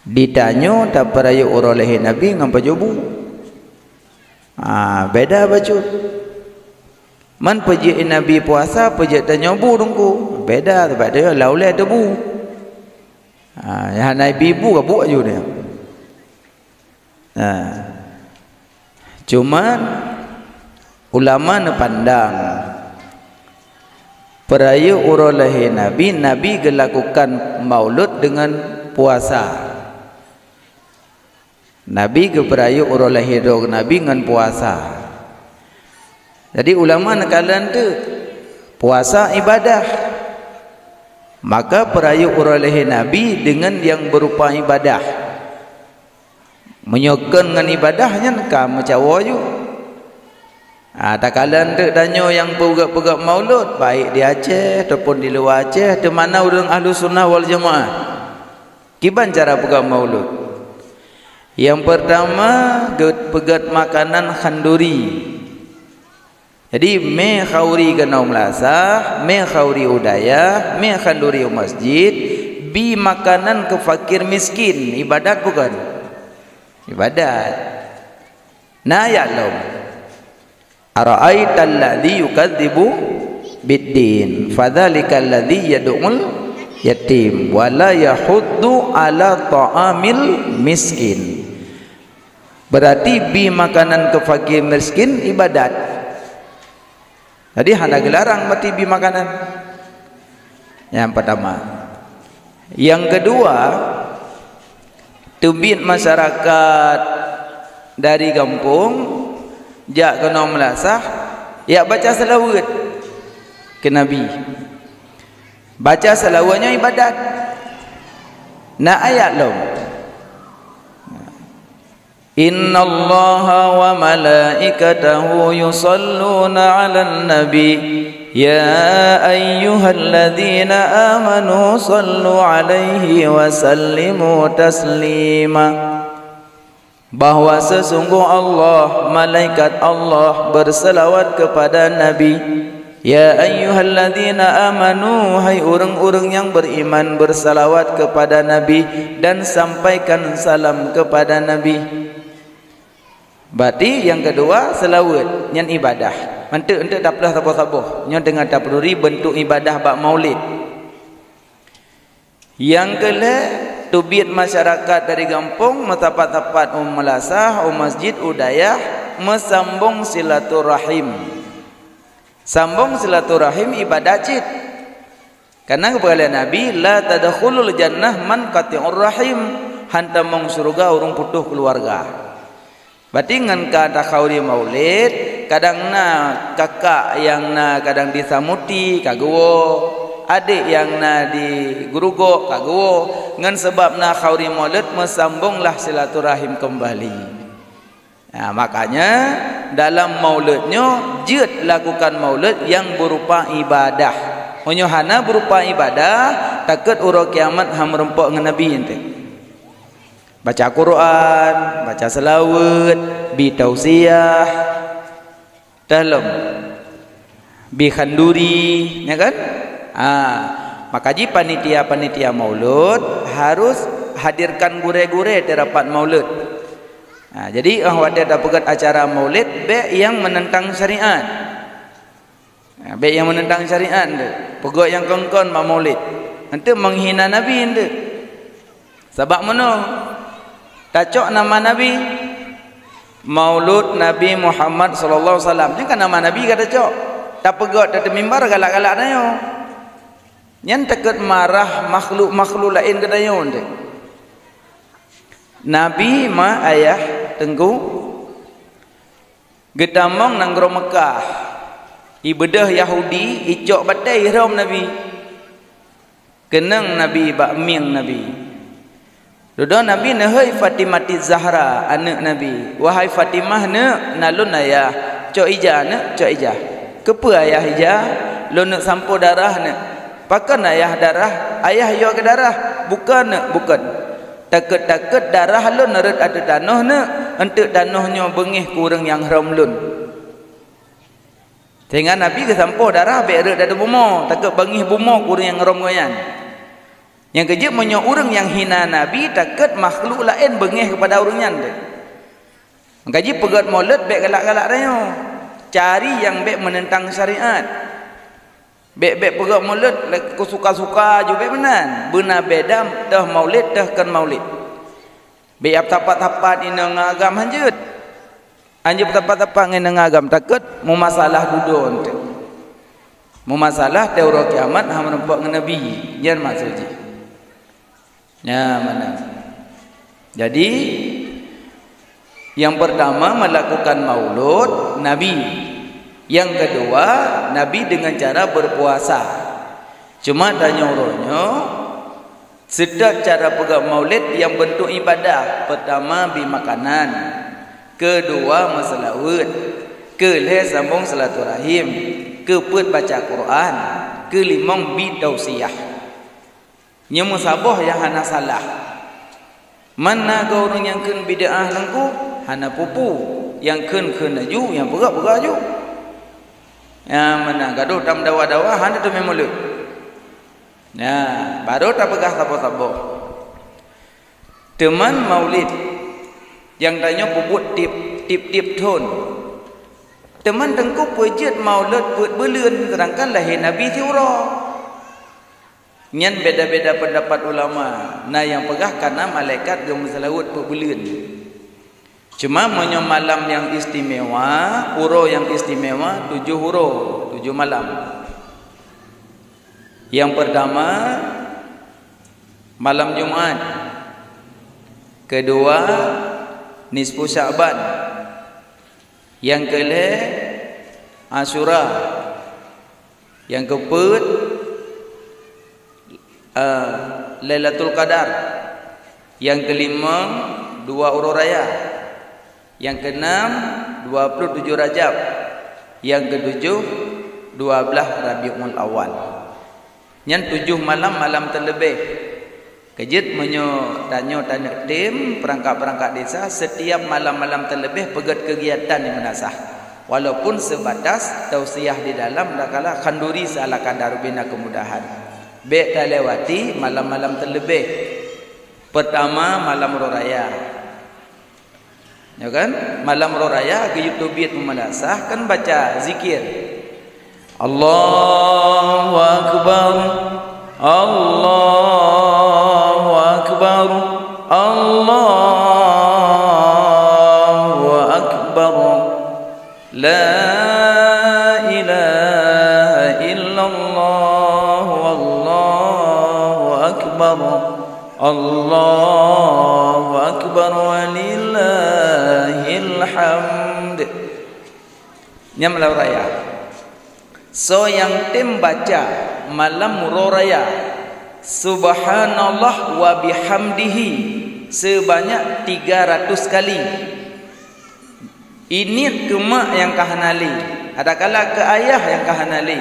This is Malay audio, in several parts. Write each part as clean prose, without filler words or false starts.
Ditanya tak peraya orang lahir Nabi dengan pajobu. Beda baju. Man pejik Nabi puasa, pejik tak nyobu dongku. Beda sebab dia laulai debu. Yang Nabi ibu kabuk aja dia. Cuman ulama ne pandang peraya orang lahir Nabi, Nabi gelakukan maulud dengan puasa. Nabi ke peraya orang lahir Nabi dengan puasa. Jadi ulama nekalan tu puasa ibadah. Maka peraya orang lahir Nabi dengan yang berupa ibadah. Menyokong dengan ibadahnya nak macam waju. Tak kalan tu tanya yang pegat-pegat maulud baik di Aceh ataupun di luar Aceh, di mana orang ahlu sunnah wal jamaah. Kiban cara pegat maulud. Yang pertama pegat makanan khanduri. Jadi me khauri kena melasah, me khauri udaya, me khanduri masjid, bi makanan ke fakir miskin. Ibadat bukan? Ibadat. Nah ya Allah. Ara'aital ladzi yukadzibu biddin fadzalikal ladzi yad'ul yatim wa la yahuddu ala ta'amil miskin. Berarti bi makanan ke fakir miskin ibadat. Jadi hendak dilarang mati bi makanan. Yang pertama. Yang kedua, tubit masyarakat dari kampung jak kena melasah, ya baca selawat ke Nabi. Baca selawatnya ibadat. Nah ayat lo. Inna Allaha wa malaikatahu yusalluna 'alan nabi ya ayyuhalladzina amanu sallu 'alaihi wa sallimu taslima. Bahwa sesungguh Allah, malaikat Allah berselawat kepada Nabi. Ya ayyuhalladzina amanu, hai orang-orang yang beriman bersalawat kepada Nabi dan sampaikan salam kepada Nabi. Berarti yang kedua selawat yang ibadah. Mentuk tak pelah sabar-sabar. Yang dengan tak perlu bentuk ibadah bak maulid. Yang kelima tubit masyarakat dari kampung metapat-tapat melasah masjid udayah mesambung silaturahim. Sambung silaturahim ibadah cid. Karena kepada Nabi la tadkhulul jannah man qati'ur rahim, hantam surga orang putus keluarga. Berarti dengan kata khauri maulid kadang na kakak yang na kadang disamuti kaguo, adik yang na di gurugo kaguo, ngan sebab na khauri maulid mesambunglah silaturahim kembali. Nah, makanya dalam maulidnya jid lakukan maulid yang berupa ibadah. Onyohana berupa ibadah takut urang kiamat ham rempok dengan Nabi ente. Baca Quran, baca selawat, bi tausiah, dalam bi khanduri, ya kan? Maka ji panitia maulud harus hadirkan gure-gure terapat maulud. Jadi dia dapat acara maulid be yang menentang syariat. Be yang menentang syariat tu. Pegawai yang kongkon maulid. Nanti menghina Nabi ente. Sebab mana? Tacok nama Nabi. Maulud Nabi Muhammad sallallahu alaihi wasallam. Jangan nama Nabi kata cok. Tak pegot dari mimbar galak-galak nayo. Yang takut marah makhluk lain kata yo ente. Nabi ma ayah tengku gedamong nang gro Mekah. Ibadah Yahudi icok batai ihram Nabi. Kenang Nabi bak miang Nabi. Dodo Nabi nahai Fatimah Zahra anak Nabi. Wahai Fatimah nak nalun ayah cok ijah nak cok ijah. Kepa ayah ijah lo nak sampo darah nak. Pakan ayah darah, ayah yo ke darah. Bukan nak, bukan. Takut-takut darah lo narat ada tanah nak. Untuk tanahnya bengih kurang yang haram lun. Sehingga Nabi ke sampo darah berak ada bumo. Takut bengih bumo kurang yang haram goyan. Yang kejap menyo orang yang hina Nabi takut makhluk lain bengih kepada orangnya tu. Mengkaji pegat maulid baik galak-galak dia. Cari yang baik menentang syariat. Baik-baik pegat maulid aku suka-suka juga baik benar. Benar bedam dah maulid dah kan maulid. Baik tapat-tapat ina ngagam hanjut. Hanjut tapat-tapat ina ngagam takut mu masalah dudun tu. Mu masalah teori kiamat ha menempok dengan Nabi. Jangan maksudnya. Ya mana. Jadi yang pertama melakukan maulud Nabi. Yang kedua Nabi dengan cara berpuasa. Cuma tanya orangnya sedap cara pegang maulid yang bentuk ibadah. Pertama bi makanan, kedua masalawat, kelih sambung silaturahim, keempat baca Quran, kelima bi tausiyah. Nyamu sabah yang hana salah. Mana kau orang yang ken bid'ah langku hana pupu, yang ken aju, yang perak aju. Ya mana gaduh tam dawa-dawa hana tu memulut. Ya, baru tak pegah sabo-sabo. Teman maulid yang tanya puput tip ton. Teman tengku pejat maulid put belun terangkan lahir Nabi tiura. Nyan beda-beda pendapat ulama. Nah yang pegah karena malaikat gemselawut pebelun. Cuma menyo malam yang istimewa, huro yang istimewa 7 huro, 7 malam. Yang pertama malam Jumat. Kedua nisfu Sya'ban. Yang kelima Asyura. Yang keempat Lailatul Qadar. Yang kelima 2 Urul Raya. Yang keenam 27 Rajab. Yang ketujuh 12 Rabiul Awal. Yang 7 malam terlebih. Kejut menyo tanya tim perangkat-perangkat desa setiap malam terlebih pegat kegiatan yang menasah. Walaupun sebatas tausiah di dalam dakala khanduri salah kadar bina kemudahan. Baik tak lewati malam terlebih. Pertama malam Raya. Ya kan? Malam Raya ke YouTube memanasah kan baca zikir. Allahu Akbar. Allahu Akbar. Allahu Akbar. La ilaha illallah wallahu akbar. Allahu Akbar walillahil hamd. Nya malam raya. So yang tim baca malam raya subhanallah wa bihamdihi sebanyak 300 kali. Ini kemak yang kahanali. Adakala ke ayah yang kahanali.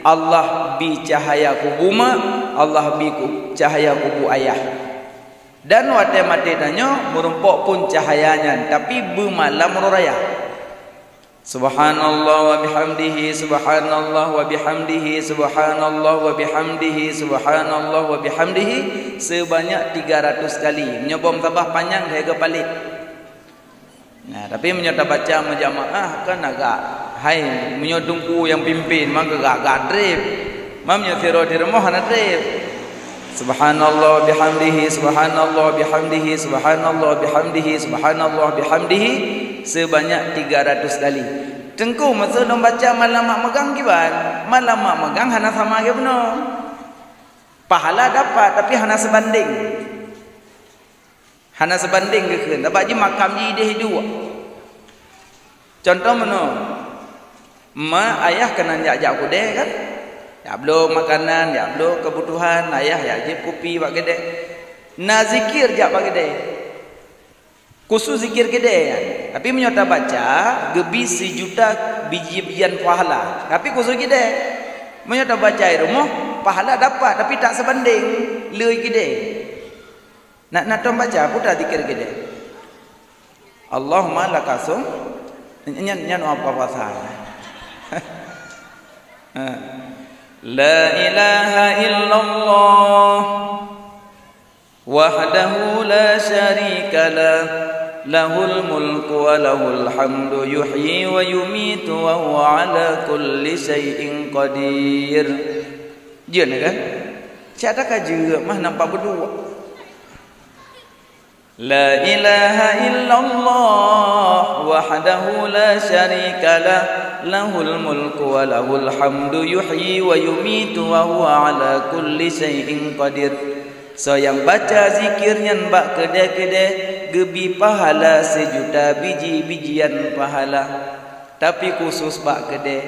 Allah bi cahaya kubu mak, Allah bi cahaya kubu ayah. Dan wate mati tanya merumpok pun cahayanya, tapi bermalam raya. Subhanallah wa bihamdihi, subhanallah wa bihamdihi, subhanallah wa bihamdihi, subhanallah wa bihamdihi sebanyak 300 kali. Menyobom tambah panjang saya kepalik. Nah, tapi menyata baca menjamaah kan agak hai menyodungku yang pimpin maka agak drip. Mamnya siro di rumah ana drip. Subhanallah bihamdihi, subhanallah bihamdihi, subhanallah bihamdihi, subhanallah bihamdihi sebanyak 300 kali. Tengku masa dong baca malam mak megang kiban. Malam mak megang hana sama ke benar. Pahala dapat tapi hana sebanding. Hana sebanding ke kan. Dapat je makam je dia hidup. Contoh mana? Ma ayah kena jak-jak kude kan? Ya belum makanan, ya belum kebutuhan, ayah ya je kopi pak gede. Na zikir jak pak gede. Khusus zikir gede kan. Tapi menyata baca gebi 1 juta biji-bijian pahala. Tapi khusus gede. Menyata baca di rumah pahala dapat tapi tak sebanding leuy gede. Nak tom baca putar zikir gede. Allahumma lakasum nyan apa pasal. La ilaha illallah wahdahu la syarika lah, lahul mulku wa lahul hamdu yuhyi wa yumitu wa huwa ala kulli syai'in qadir. Jeun kan? Siapa kaje mah nampak berdua. La ilaha illallah wahdahu la syarika lah, lahul mulku wa lahul hamdu yuhyi wa yumitu wa huwa ala kulli syai'in qadir. So yang baca zikirnya bak kede-kede gebi pahala sejuta biji-bijian pahala. Tapi khusus bak kede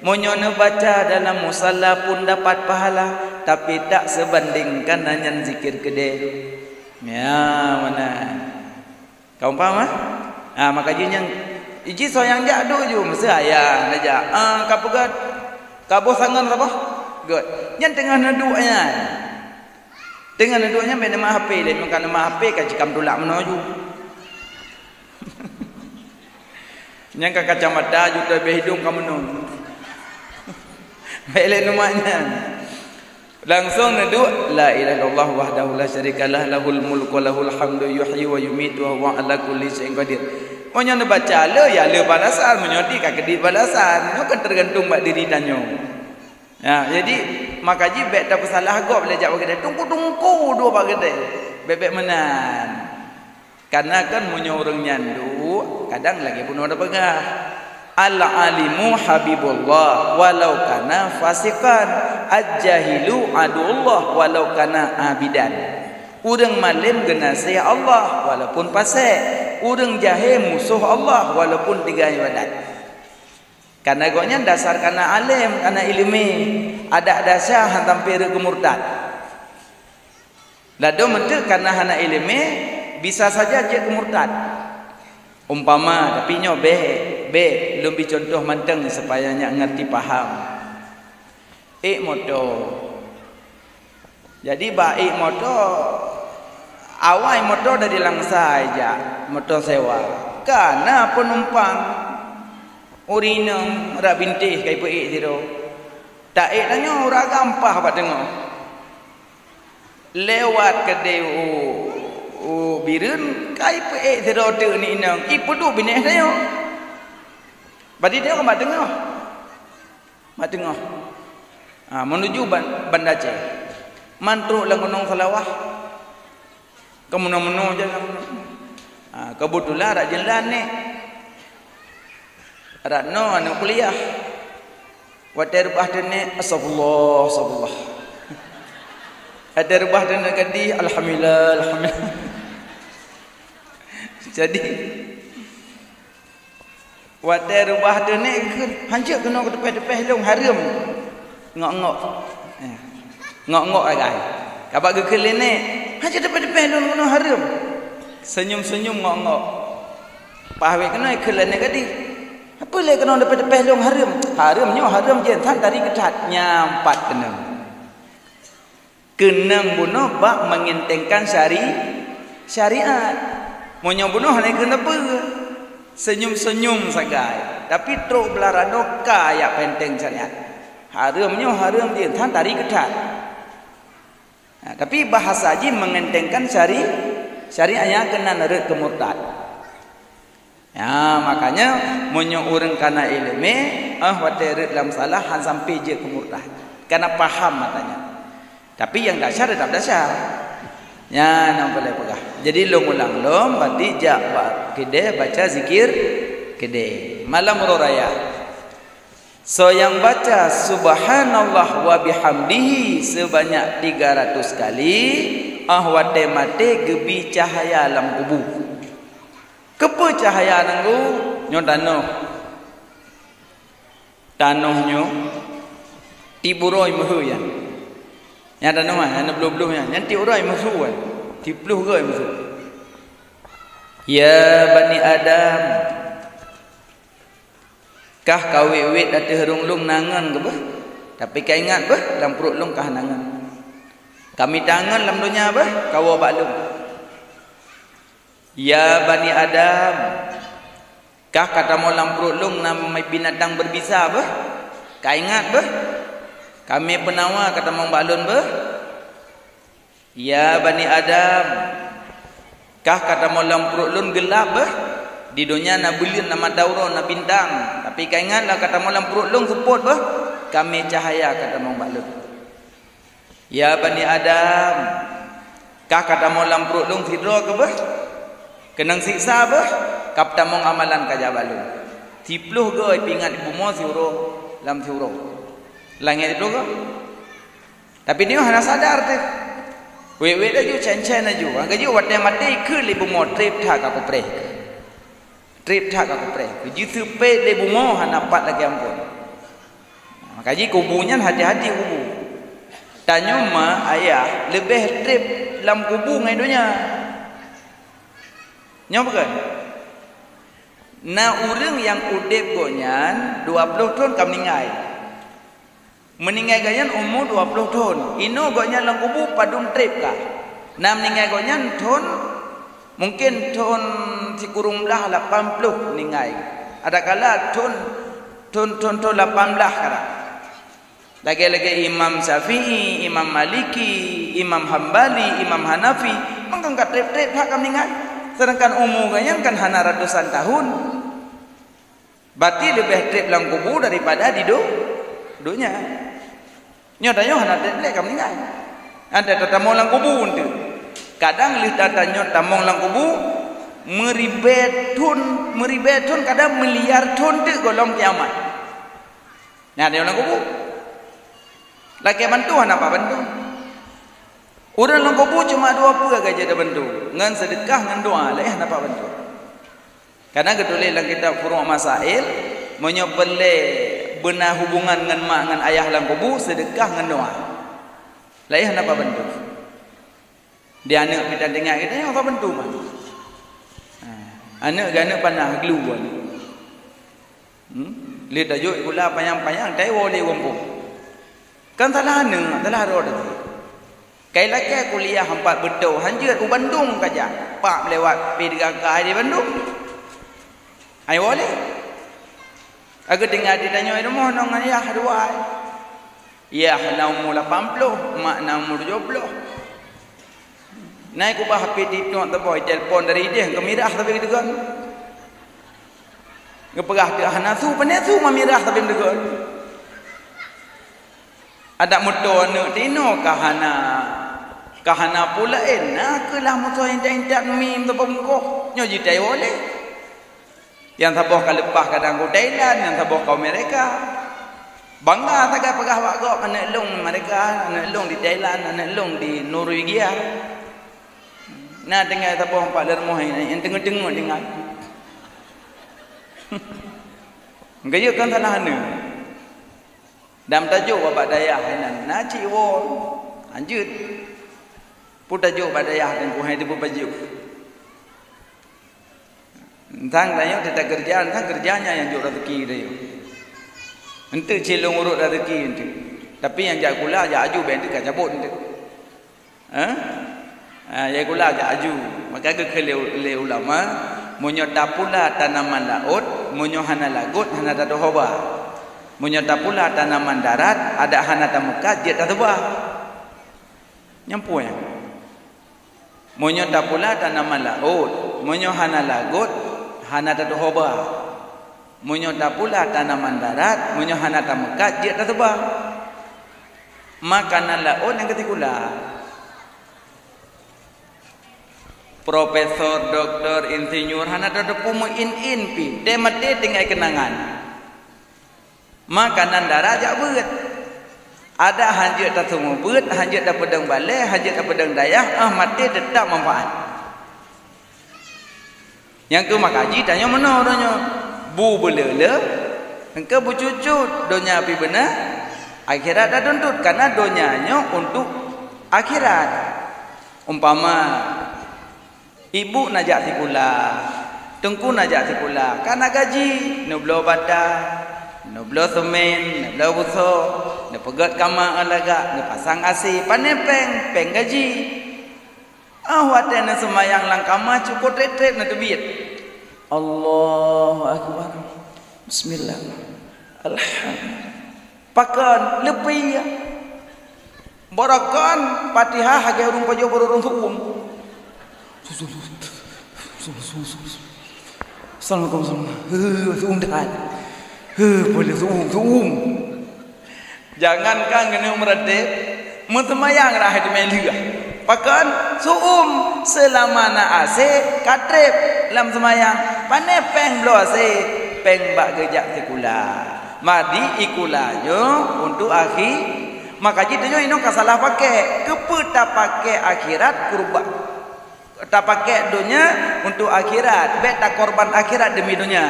monyono baca dalam musalla pun dapat pahala, tapi tak sebandingkan hanya zikir kede. Ya mana? Kau faham ah? Maka yang iji so yang jadu ju mesti ayah aja. Kapu gad. Kapu sangan apa? Gad. Yang tengah naduknya. Tengah naduknya benda mah HP le, makan mah HP ka cikam tulak menuju. Yang ka kacamata ju teh hidung kamu nun. Bele numanya. Langsung naduk la ilaha illallah wahdahu la syarikalah, lahul mulku wa lahul hamdu yuhyi wa yumitu wa huwa ala kulli syai'in qadir. Monyo baca le ya le balasan, monyo di ka kedi balasan. Nyo kan tergantung bak diri danyo. Ya, jadi makaji bek tak salah gop belajar bagede. Tungku-tungku dua bagede. Bebek menan. Karena kan monyo orang nyandu kadang lagi pun ada pegah. Al-alimu habibullah walau kana fasikan, al-jahilu adullah walau kana abidan. Urang malim genasi Allah walaupun fasik, urang jahil musuh Allah walaupun tiga ibadat. Karena gonya dasar kana alim, kana ilmi, ada dasar hampir ke murtad. Lado mentel karena hana ilmi bisa saja je ke murtad. Umpama tapi nyo be lebih contoh manteng supaya nyak ngerti paham. Moto. Jadi baik moto awal moto dari langsa aja, moto sewa. Karena penumpang urina rak bintih kai pe tiro. Tak nyo ora gampah pak tengok. Lewat kedai birun kai pe tiro tu ni nang ipudu bineh sayo. Badi dia mak tengah. Mak tengah. Menuju Banda Aceh. Mantruk lang gunung Salawah. Kemuno-muno je. Kebetulan rak jalan ni. Rak no anu kuliah. Wate rubah dene astagfirullah. Ada rubah dene kadi alhamdulillah. Jadi wate rubah dene hancur kena ke depan-depan long haram. Ngok-ngok. Ngok-ngok agak. Kabak ke kelene hancur depan-depan long kena haram. Senyum-senyum ngok-ngok. Pahwe kena kelene kadi. Apa le kena depan-depan long haram? Haramnya haram je tan dari ketat nyampat kena. Kenang bunuh bak mengentengkan syariat. Monyo bunuh hanya kenapa? Senyum-senyum sagai. Tapi truk belarado kaya penteng syariat. Haramnya haram dia tan tari ketat. Tapi bahasa haji mengentengkan syariatnya kena neret ke murtad. Ya, makanya monyo urang kana ilmu wate dalam salah han sampai je ke murtad. Karena paham matanya. Tapi yang dasar tetap dasar. Ya, nak boleh pegah. Jadi long-ulang berarti jak kede baca zikir kede. Malam raya. So yang baca subhanallah wa bihamdihi sebanyak 300 kali, wate mate gebi cahaya alam kubur. Kepa cahaya nanggu nyo tanahnya tiburoi mehuyan. Yang ada nama, yang belum yang nanti orang musuhan, tipluh ke musuh. Ya bani Adam, kah kau wet ada herung-lung nangan ke bah? Tapi kau ingat bah, dalam perut lung kah nangan. Kami tangan dalam dunia bah, kau balung. Ya bani Adam, kah kata mau dalam perut lung nama binatang berbisa bah? Kau ingat bah? Kami penawa kata mang balun bah. Ya Bani Adam, kah kata molam perut lun gelap di dunia na bulan nama dauro na bintang, tapi kau ingatlah kata molam perut lun seput kami cahaya kata mong balun. Ya Bani Adam, kah kata molam perut lun tidro ke kenang siksa kapta mong amalan kaja balun. Tipluh goi pingat ibu mo siuro lam siuro langit itu tapi dia hana sadar teh. Wewe dah ju chen aju. Angka ju wat yang mati ke lebu mo trip thak aku pre. Trip thak aku pre. Ju supe lebu mo hana pat lagi ampun. Maka ji kubunya hati-hati kubu. Tanya ma ayah lebih trip lam kubu ngai dunia. Nyo bukan? Na urang yang udep gonyan 20 tahun kam ningai. Meninggal ganyan umur 20 tahun. Ino ganyan lang kubu padung trip ka. Na meninggal ganyan tahun mungkin tahun si kurung belah 80 meninggal. Ada kala tahun 18 kala. Lagi-lagi Imam Syafi'i, Imam Maliki, Imam Hambali, Imam Hanafi mengangkat trip-trip hak meninggal. Sedangkan umur ganyan kan hana ratusan tahun. Berarti lebih trip lang kubu daripada di dunia. Nyotanya hana trip kam meninggal. Ada tatamong lang kubu tu. Kadang li tatanya tamong lang kubu meribet tun kadang miliar tun tu golong kiamat. Nah dia lang kubu. Laki bantu hana apa bantu? Orang lang kubu cuma 20 gaja ada bantu. Ngan sedekah ngan doa lah hana apa bantu. Karena ketulis dalam kitab Furu' Masail menyopele benar hubungan dengan mak dengan ayah dalam kubur sedekah dengan doa. Lain apa bentuk? Dia anak kita dengar kita yang apa bentuk mah? Anak gana panah gelu kan. Lihat aja pula panjang-panjang tai boleh wompong. Kan salah anak, salah roda. Kai laki kuliah 4 betul, hanjut u Bandung kaja. Pak lewat P3K di Bandung. Ai boleh. Aku dengar dia tanya, "Rumah nang ayah dua." Ya, na umur 80, mak na umur 70. Naik ubah HP TikTok tu boy telefon dari dia ke mirah tapi gitu kan. Ngepegah dia hanasu panesu mamirah tapi gitu kan. Ada motor nak tino kahana pula enak kelah motor indak mim tu bengkok. Nyo jitai boleh. Yang taboh ka lepas kadang ku Thailand, yang taboh kau mereka. Bangga tagak pegah wak gok anak long mereka, anak long di Thailand, anak long di Norwegia. Nah dengar taboh empat lermoh ini yang tengok-tengok dengar. Gaya kan tanah hana. Dalam tajuk bapak dayah ini, naci wol, lanjut. Pun tajuk bapak dayah dan kuhai itu berpajuk. Entang tanya kita kerjaan, entang kerjanya yang jauh rezeki dia. Ente cilung urut rezeki ente. Tapi yang jak gula jak aju ben dekat cabut ente. Ya gula jak aju. Maka ke le ulama munyo tapula tanaman laut, munyo hana lagut, hana tadohoba. Munyo tapula tanaman darat, ada hana tamukat, dia tatoba. Nyampu ya. Munyo tapula tanaman laut, munyo hana lagut, hana tadohoba. Munyo tapula tanaman darat, munyo hana tamukat, dia tatoba. Makanan laut yang ketikula. Profesor, doktor, insinyur, hana tatopu in pi, dia mati tinggal kenangan. Makanan darat jak beut. Ada hanjut tak semua beut, hanjut tak pedang balai, hanjut tak pedang dayah, mati tetap manfaat. Yang ke makaji tanya mana orangnya? Bu belele, engkau bu cucut, donya api benar, akhirat dah tuntut karena donyanya untuk akhirat. Umpama ibu najak sikula, tengku najak sikula, karena gaji, nublo badah, nublo semen, nublo buso, nepegat kama alaga, nepasang asi, panepeng, peng gaji. Watena semayang langkama cukup retret na tebit. Allahu Akbar. Bismillah. Alhamdulillah. Pakan lebih ya. Borakan Fatihah hage urung pajo borong suum. Assalamualaikum. Suum dah. Boleh suum. Jangankan kena meredep, mentemayang dah itu melia. Pakan suum selama na ase katrep lam semayang. Pane peng blo ase peng bak gejak sekula. Madi ikulanyo untuk akhir. Maka jadinya ini kasalah pakai kepeta pakai akhirat kurban tak pakai dunia untuk akhirat bet tak korban akhirat demi dunia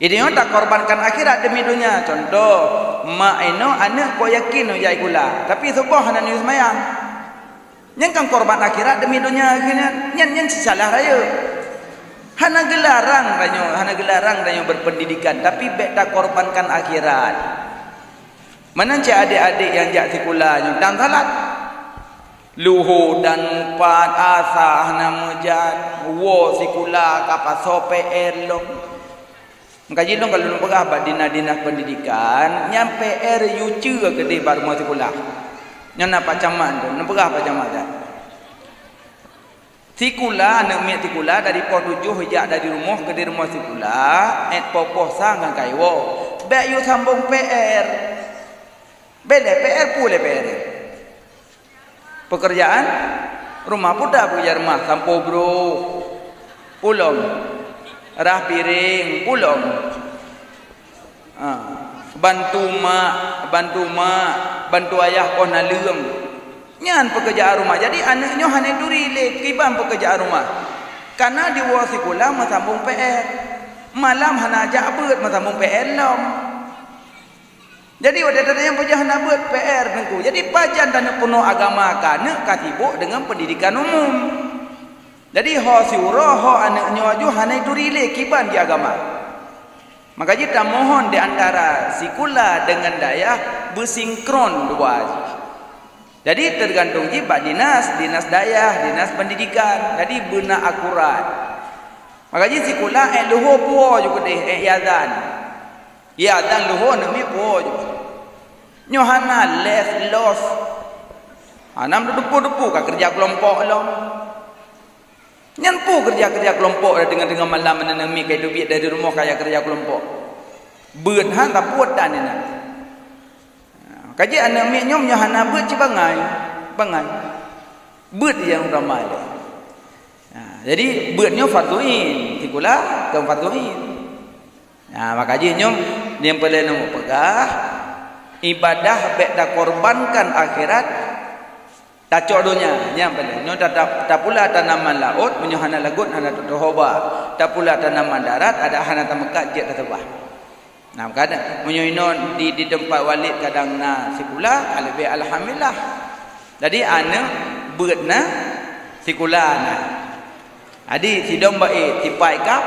ini tak korbankan akhirat demi dunia. Contoh mak ino anak kau yakin ya ikula tapi subuh hana ni semayang yang kan korban akhirat demi dunia akhirnya yang salah raya hana gelarang ranyo berpendidikan tapi bet tak korbankan akhirat. Mana cik adik-adik yang jak sekolahnya dan salat luhu dan pat asah nama jat wo sekolah kapal sope elong kaji long kalau long pegah bak dinas pendidikan yang PR yucu ke di baru mau sekolah yang nampak camat tu nampak pegah apa camat dah sekolah anak miak sekolah dari pos 7 hijak dari rumah ke di rumah sekolah popoh sang kan kaiwo bek yu sambung PR bele PR pula PR. Pekerjaan rumah pun dah punya rumah sampo bro. Pulong. Rah piring pulong. Bantu mak, bantu ayah kau nalem. Nyan pekerjaan rumah. Jadi anaknya hanya duri le kiban pekerjaan rumah. Karena di luar sekolah masambung PR. Malam hana ajak beut masambung PR lom. Jadi ada yang punya hana buat PR nengku. Jadi pajan dan penuh agama kana katibuk dengan pendidikan umum. Jadi ho siuro ho anaknya aju hana itu rile kiban di agama. Maka kita mohon di antara sekolah dengan daya bersinkron dua. Jadi tergantung jibat dinas daya, dinas pendidikan. Jadi benar akurat. Maka jadi sekolah luho puo juga deh yazan. Ya dan luho nami puo juga. Nyohana les los. Anam depu-depu ka kerja kelompok lo. Nyanpu kerja kelompok dengan malam menanami kai duit dari rumah kaya kerja kelompok. Beun han tak puat dan ni. Kaji anak mi nyom nyohana beut ci bangai. Beut yang ramai. Jadi beutnya fatuin, tikulah ke fatuin. Maka ji nyom dia boleh nombor pegah ibadah bek dah korbankan akhirat dah codonya nya boleh no tak pula tanaman laut menyohana lagut hana tohoba tak pula tanaman darat ada hana tamekat jet tetebah kadang menyoino di tempat walid kadang na sekolah lebih alhamdulillah jadi anak beutna sekolah na adi sidom bae tipai kap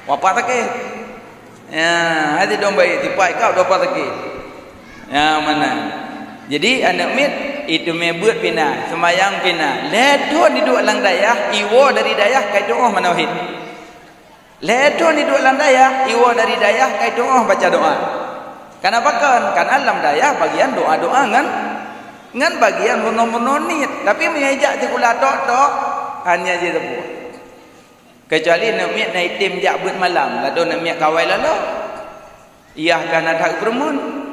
wapa take adi dom bae tipai kap wapa take mana jadi anak mit itu mebut pina semayang pina ledon di dua lang dayah iwo dari dayah kai doa manauhid ledon di dua lang dayah iwo dari dayah kai doa baca doa kenapa kan alam dayah bagian doa-doa ngan bagian mono-mononit tapi mengejak sekolah tok hanya je tepu kecuali nak mit naik tim jak but malam ladon nak mit kawai lalu iyah kan ada permun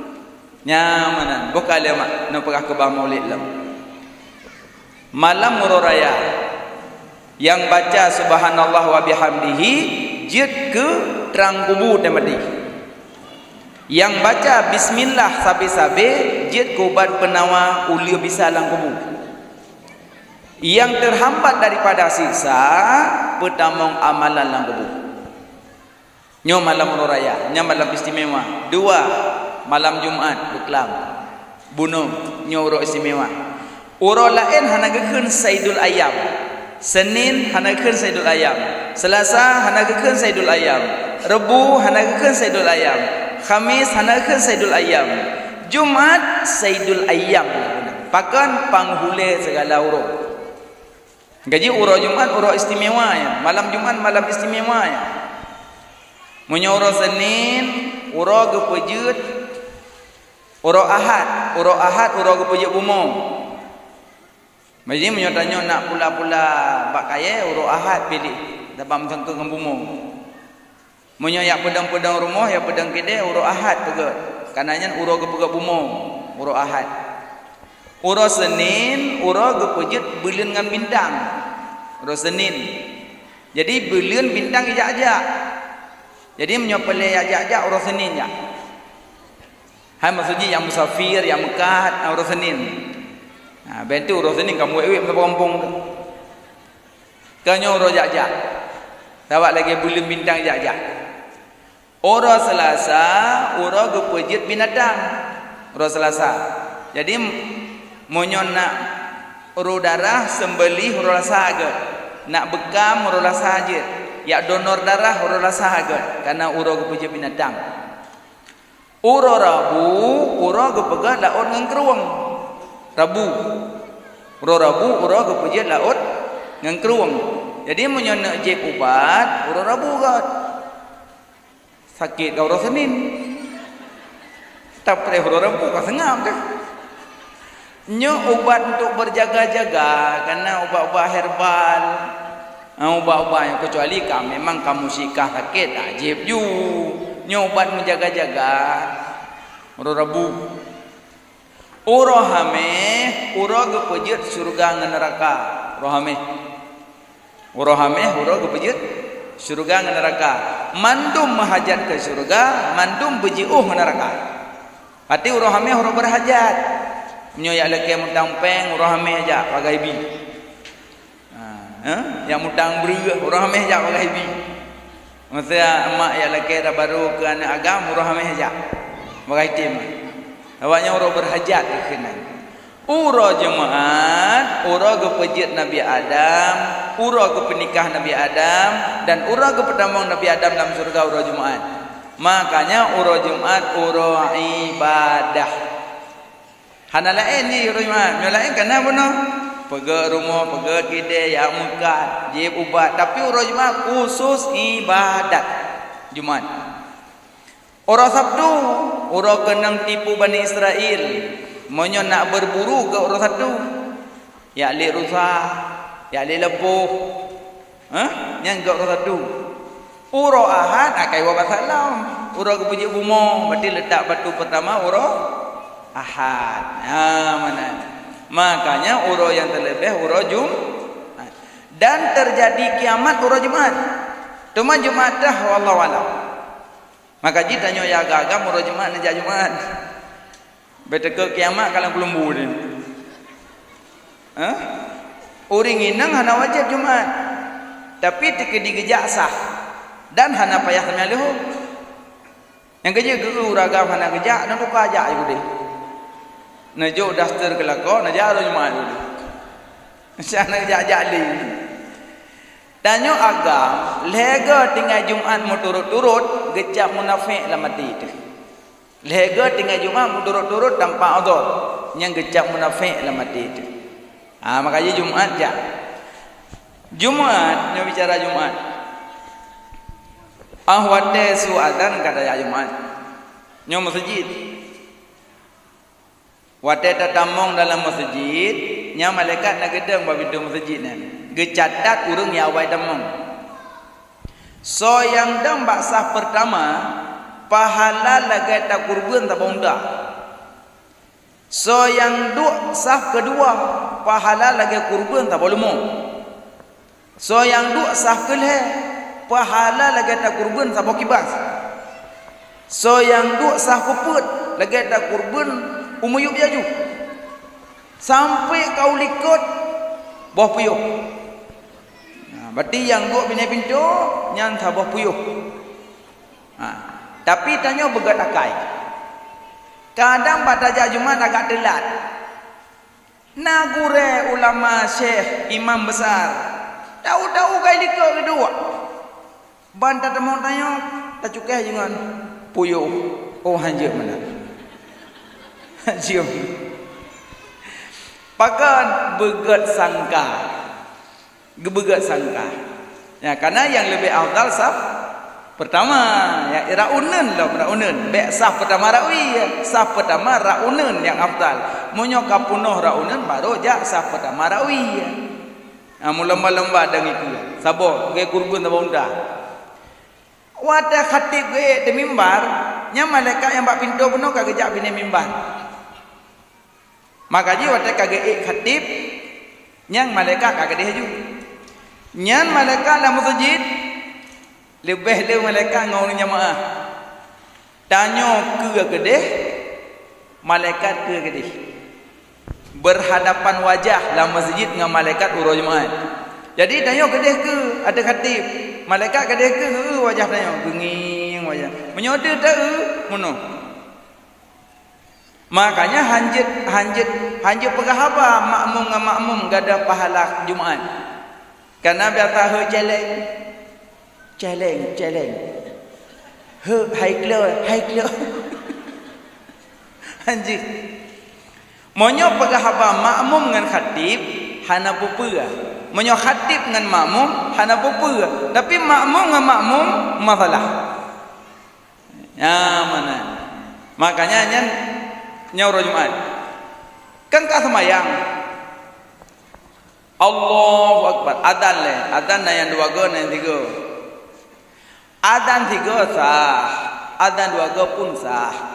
nyamanan bukan lemak nak pergi ke maulid lam malam mururaya yang baca subhanallah wa bihamdihi jid ke terang kubu temadi yang baca bismillah sabi-sabi jid kubat penawa uliu bisa lang kubu yang terhambat daripada sisa petamong amalan lang kubu nyo malam mururaya nya malam istimewa dua malam Jumat Buklam bunuh nyoro istimewa uro lain hana gekeun Saidul Ayam Senin hana gekeun Saidul Ayam Selasa hana gekeun Saidul Ayam Rebu hana gekeun Saidul Ayam Khamis hana gekeun Saidul Ayam Jumat Saidul Ayam pakan panghule segala uro gaji uro Jumat uro istimewa ya malam Jumat malam istimewa ya munya uro Senin uro gepejut Uro ahad uro gepujik bumo. Jadi menyotanya nak pula-pula bak kaya uro ahad pilih. Dapat mencontoh dengan bumo. Menyoyak pedang-pedang rumah ya pedang kedai uro ahad pegat. Kananya uro gepujik bumo, uro ahad. Uro Senin uro gepujik bulan dengan bintang. Uro Senin. Jadi bulan bintang ijak-ijak. Jadi menyopelai ajak-ajak uro Senin ya. Hai maksudnya yang musafir, yang Mekah, urus Senin. Nah, berarti urus Senin kamu wek berapa kampung tu. Kanyo urus jak-jak. Tawak lagi bulan bintang jak-jak. Urus Selasa, urus gepejit binatang. Urus Selasa. Jadi monyo nak urus darah sembelih urus sahaja. Nak bekam urus sahaja. Ya donor darah urus sahaja karena urus gepejit binatang. Uro Rabu, uro gepegat laut dengan keruang. Rabu. Uro Rabu, uro gepejit laut dengan keruang. Jadi menyonak jek ubat, uro Rabu kat. Sakit kau uro Senin. Tapi uro Rabu kau sengam dah. Nyo ubat untuk berjaga-jaga karena ubat-ubat herbal. Ubat-ubat yang kecuali memang kamu sikah sakit, ajib ju. Nyobat menjaga-jaga uro Rabu. Uro Hameh uro gepejit surga ngan neraka. Uro Hameh uro gepejit surga ngan neraka. Mandum menghajat ke surga, mandum bejiuh ngan neraka. Hati uro Hameh uro berhajat. Menyoyak leke mutang peng uro Hameh aja pakai bi. Yang mutang beru uro Hameh aja pakai bi. Masa emak yang lelaki dah baru ke anak agam urah hamil hajat bagai tim awaknya urah berhajat kekenan urah jemaat urah gepejit Nabi Adam urah gepenikah Nabi Adam dan urah gepetambang Nabi Adam dalam surga urah jemaat. Makanya urah Jumat urah ibadah hana lain ni urah Jumat yang lain kena benar pergi rumah, pergi kedai, yang Mekah, jib ubat. Tapi urus Jumat khusus ibadat Jumat. Orang Sabtu, orang kenang tipu Bani Israel. Monyo nak berburu ke orang Sabtu. Ya li rusah, ya li lepuh. Yang ke orang Sabtu. Urus Ahad, akai wabat salam. Urus kepuji bumo, berarti letak batu pertama urus Ahad. Mana? Makanya uro yang terlebih uro Jumat dan terjadi kiamat uro Jumat. Cuma Jumat dah wallahu alam. Maka jita nyo ya agam uro Jumat nejak Jumat. Beteke kiamat kalau belum budi. Uring inang hana wajib Jumat. Tapi teke digejak sah dan hana payah samya leho. Yang kerja ke uragam hana gejak dan buka ajak juga deh. Najuk daster kelakau, najak arus Jumat dulu. Macam najak jali. Dan nyo agam, lega tinggal Jumat mu turut-turut, gejak munafik lah mati itu. Lega tinggal Jumat mu turut-turut tanpa udhur, yang gejak munafik lah mati itu. Makanya Jumat jak. Jumat, nyo bicara Jumat. Ahwate suatan kata Jumat. Nyo masjid. Wate tatamong dalam masjid, nya malaikat nak gedeng ba pintu masjid ni. Gecatat urang ya awai tamong. So yang dam baksah pertama, pahala lagai tak kurban tak bonda. So yang duk sah kedua, pahala lagai kurban tak bolemo. So yang duk sah keleh, pahala lagai tak kurban tak bokibas. So yang duk sah puput, lagai tak kurban umuyub jaju sampai kau likut bawah puyuh. Berarti yang duk bina pintu yang tak bawah puyuh. Tapi tanya begat akai. Kadang pada Jumat agak telat. Nagure ulama syekh imam besar. Tahu-tahu kai likut kedua. Bantah temu tanya tak cukai jangan puyuh. Oh hanjir mana? Cium. Pakan begat sangka. Gebegat sangka. Ya, karena yang lebih afdal Pertama, ya raunen lah, raunen. Baik saf pertama rawi, saf pertama raunen yang afdal. Munyo kapunuh raunen baru jak saf pertama rawi. Lomba-lomba dan itu. Sabar, ge kurgun tabung dah. Wadah khatib ge di mimbar, nya malaikat yang bak pintu penuh kagak jak bini mimbar. Makanya wadah kagak khatib, nyang malaikat kagak dihaju. Nyan malaikat dalam masjid lebih le malaikat ngau jemaah. Tanya ke gedeh, malaikat ke gedeh. Berhadapan wajah dalam masjid dengan malaikat urus jemaah. Jadi tanya gedeh ke ada khatib. Malaikat gedeh ke wajah tanya genging wajah. Menyoda tak mono. Makanya hanjit pegah apa makmum dengan makmum gada pahala Jumaat. Karena biasa he challenge. He high clear. Hanjit. Monyo pegah apa makmum dengan khatib hana pupua. Monyo khatib dengan makmum hana pupua. Tapi makmum dengan makmum masalah. Ya mana? Makanya nyaur Jumat. Kan ka semayang. Allahu Akbar. Adzan le. Adzan yang dua go yang tiga. Adzan tiga sah. Adzan dua go pun sah.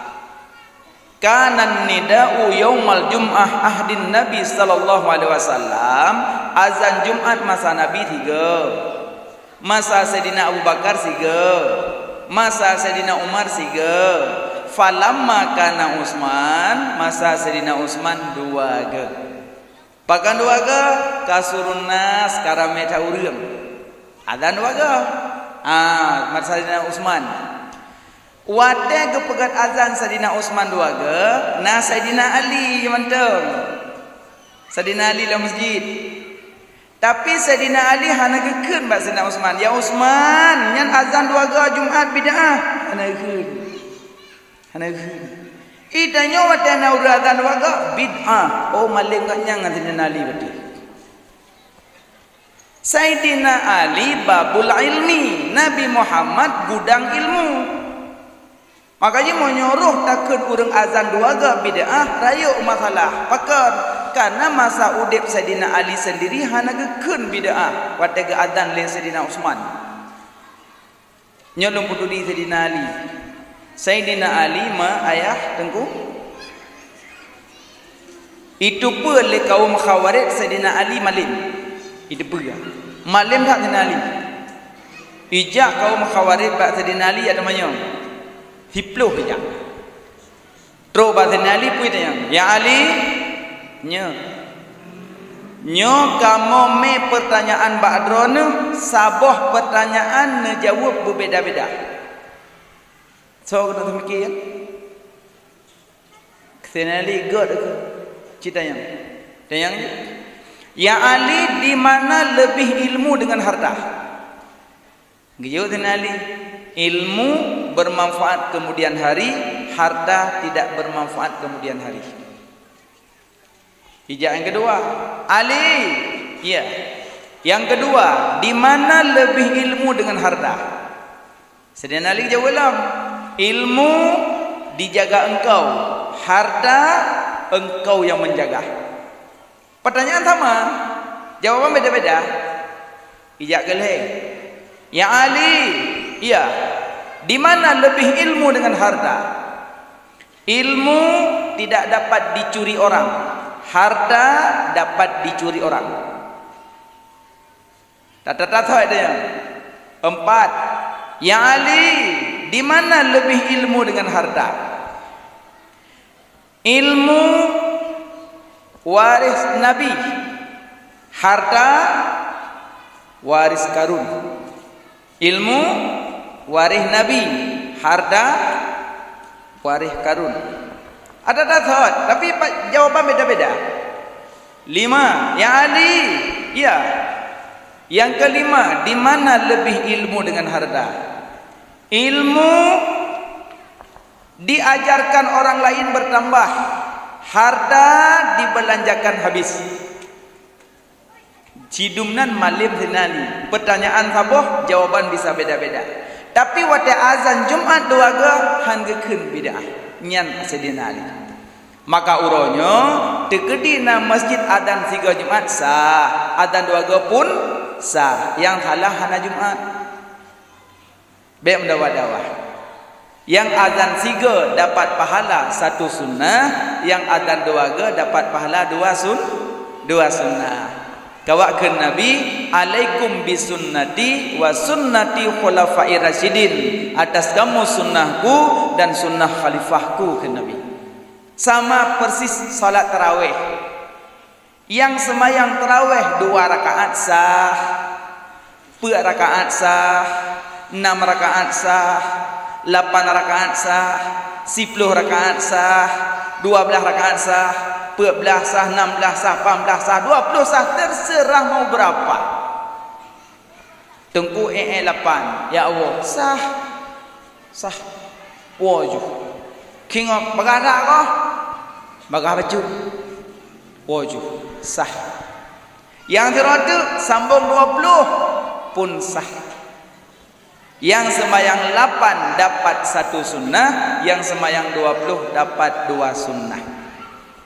Kana nida'u yaumal jum'ah ahdin Nabi sallallahu alaihi wasallam. Azan Jumat masa Nabi tiga. Masa Sayyidina Abu Bakar tiga. Masa Sayyidina Umar tiga. Falamma kana Utsman masa Sayyidina Utsman dua ge. Pakan dua ge kasurun nas karame tauriem. Adzan dua ge. Masa Sayyidina Utsman. Wate ke pegat azan Sayyidina Utsman dua ge, na Sayyidina Ali manteng. Sayyidina Ali dalam masjid. Tapi Sayyidina Ali hana gekeun bak Sayyidina Utsman. Ya Utsman, nyan azan dua ge Jumat bid'ah. Hana gekeun. Idanya wate na azan dua ge bid'ah. Oh maling nganya ngan Sayyidina Ali betul. Sayyidina Ali babul ilmi, Nabi Muhammad gudang ilmu. Makanya mau nyuruh takut urang azan dua ga bid'ah rayuk masalah. Pakar karena masa udip Sayyidina Ali sendiri hana gekeun bid'ah wate ga azan le Sayyidina Utsman. Nyolong peduli Sayyidina Ali. Sayyidina Ali ma ayah tengku. Itu pun le kaum Khawarij Sayyidina Ali malim. Itu pun ya. Malim tak Sayyidina Ali. Ijak kaum Khawarij bak Sayyidina Ali ada manyong. Hiploh saja. Terus bahasa Ali pun tanya, ya Ali, nyo kamu me pertanyaan Badron, sabah pertanyaan ne jawab berbeda-beda. So kena demikian. Kesana Ali god aku ceritanya. Tanya, ya Ali di mana lebih ilmu dengan harta? Gijau Ali. Ilmu bermanfaat kemudian hari, harta tidak bermanfaat kemudian hari. Hijab yang kedua, Ali, ya. Yang kedua, di mana lebih ilmu dengan harta? Sayyidina Ali jawab, ilmu dijaga engkau, harta engkau yang menjaga. Pertanyaan sama, jawaban beda-beda. Hijab geleng, ya Ali. Iya, di mana lebih ilmu dengan harta? Ilmu tidak dapat dicuri orang, harta dapat dicuri orang. Tata-tata ada yang empat. Ya Ali, di mana lebih ilmu dengan harta? Ilmu waris Nabi, harta waris karun. Ilmu waris Nabi, harta waris karun. Ada dasar, tapi jawaban beda-beda. 5. Ya Ali, ya. Yang kelima, di mana lebih ilmu dengan harta? Ilmu diajarkan orang lain bertambah, harta dibelanjakan habis. Cidumnan malim sinali. Pertanyaan saboh, jawaban bisa beda-beda. Tapi wate azan Jumat dua ge hanggekeun bid'ah nyan sedina ali. Maka uronyo dekedina masjid adan 3 Jumat sah, adan 2 ge pun sah. Yang salah hana Jumat. Be mendawa-dawa. Yang azan 3 dapat pahala 1 sunnah, yang azan 2 ge dapat pahala 2 sunnah. Kawakeun Nabi, alaikum bisunnati wa sunnati khulafair rasyidin. Atas kamu sunnahku dan sunnah khalifahku, ke Nabi. Sama persis salat tarawih. Yang semayang tarawih 2 rakaat sah, 4 rakaat sah, 6 rakaat sah, 8 rakaat sah, 10 rakaat sah, 12 rakaat sah, 14 sah, 16 sah, 18 sah, 20 sah, terserah mau berapa. Tengku 8, ya Allah, sah. Sah. Wajib. Kingok bagadak kau? Bagah baju. Wajib. Sah. Yang terodu sambung 20 pun sah. Yang semayang 8 dapat 1 sunnah, yang semayang 20 dapat 2 sunnah.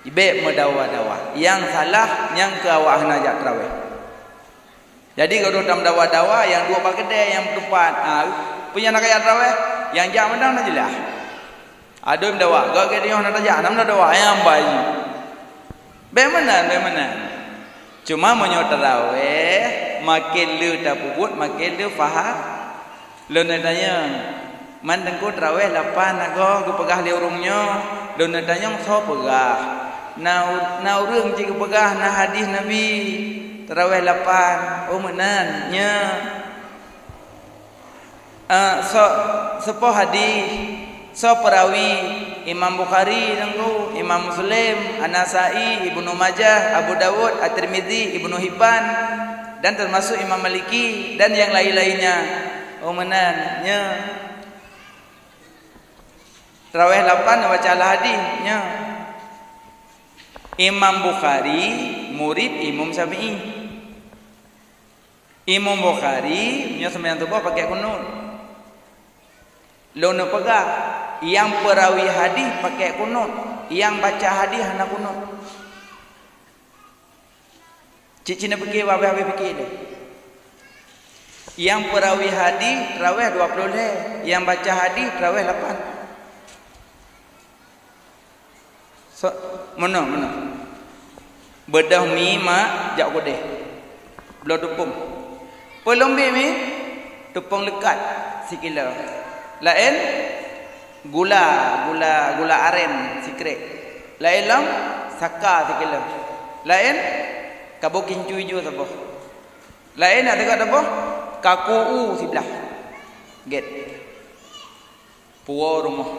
Ibe medawa-dawa. Yang salah yang ke awak najak tarawih. Jadi kalau dalam dawa-dawa yang 2 bagedai yang berdepan, punya nak ayat tarawih, yang jak mendang najilah. Ada mendawa, gak dia nak najak, nam dawa yang bayi. Be mana? Cuma menyo tarawih, makin lu tak puput, makin lu faham. Lu tanya, mandengku tarawih 8 aku pegah li urungnya. Lu tanya so pegah. Na urang jika pegah na hadis Nabi tarawih 8. Oh menan nya. Sepo hadis, so perawi Imam Bukhari tengku, Imam Muslim, An-Nasa'i, Ibnu Majah, Abu Dawud, At-Tirmizi, Ibnu Hibban, dan termasuk Imam Maliki dan yang lain-lainnya. Oh menan nya. Tarawih 8 baca al-hadis nya. Imam Bukhari murid Imam Syafi'i. Imam Bukhari punya sembahyang subuh pakai kunut. Lono pegah yang perawi hadis pakai kunut, yang baca hadis hana kunut. Cicina fikir habis fikir dia. Yang perawi hadis tarawih 20 leh, yang baca hadis tarawih 8. So, mana? Bedah mi mak jak kodeh. Belah tupung. Pelombi mi tupung lekat sikilo. Lain gula aren sikret. Lain lam saka sikilo. Lain kabuk kincu hijau sabo. Lain ada kat apa? Kaku sebelah. Get. Puau rumah.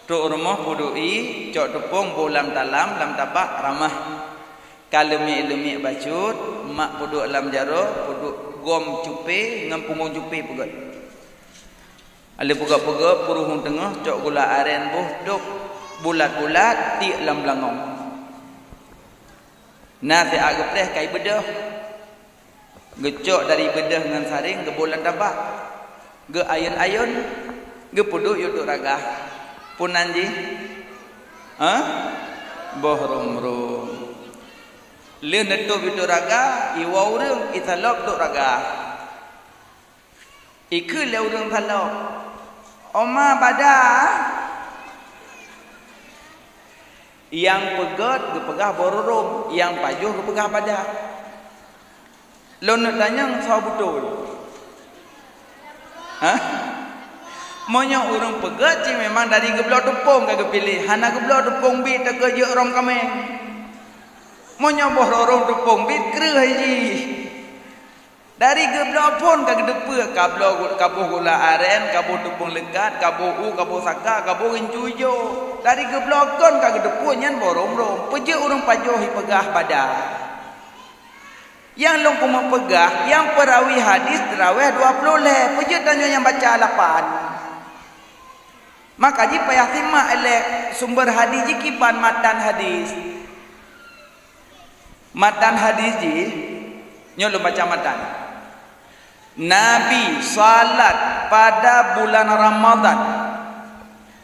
Tuk rumah pudui, cok tepung bolam talam, lam tabak ramah. Kalemi bacut, mak puduk lam jaro, puduk gom cupe, ngam punggung cupe pugat. Ale pugat puruhung tengah, cok gula aren buh, duk bulat-bulat, ti lam langong. Nah, te agak kai bedah. Gecok dari bedah dengan saring, ke bolan tabak. Ge ayun-ayun, ge puduk yuduk ragah. Punanji, bohrum. Lian netu bitu raga, iwa urang italok tu raga. Ikut le urang talok. Oma pada yang pegat gepegah borum, yang pajuh gepegah pada. Lo nak tanya sah betul. Monya urang pegat je memang dari geblau tepung kagak pilih. Hana geblau tepung bit tak je orang kami. Monya boh orang tepung bit kereh haji. Dari geblau pun kagak depe kablau kabuh gula aren, kabuh tepung lekat, kabuh kabuh saka, kabuh incu hijau. Dari geblau kon kagak depe nyan borong-borong. Peje urang pajoh pegah pada. Yang long kuma pegah, yang perawi hadis tarawih 20 leh. Peje tanya yang baca 8. Maka ji payah simak elek sumber hadis ji kipan matan hadis. Matan hadis ji nyo lu baca matan. Nabi salat pada bulan Ramadan.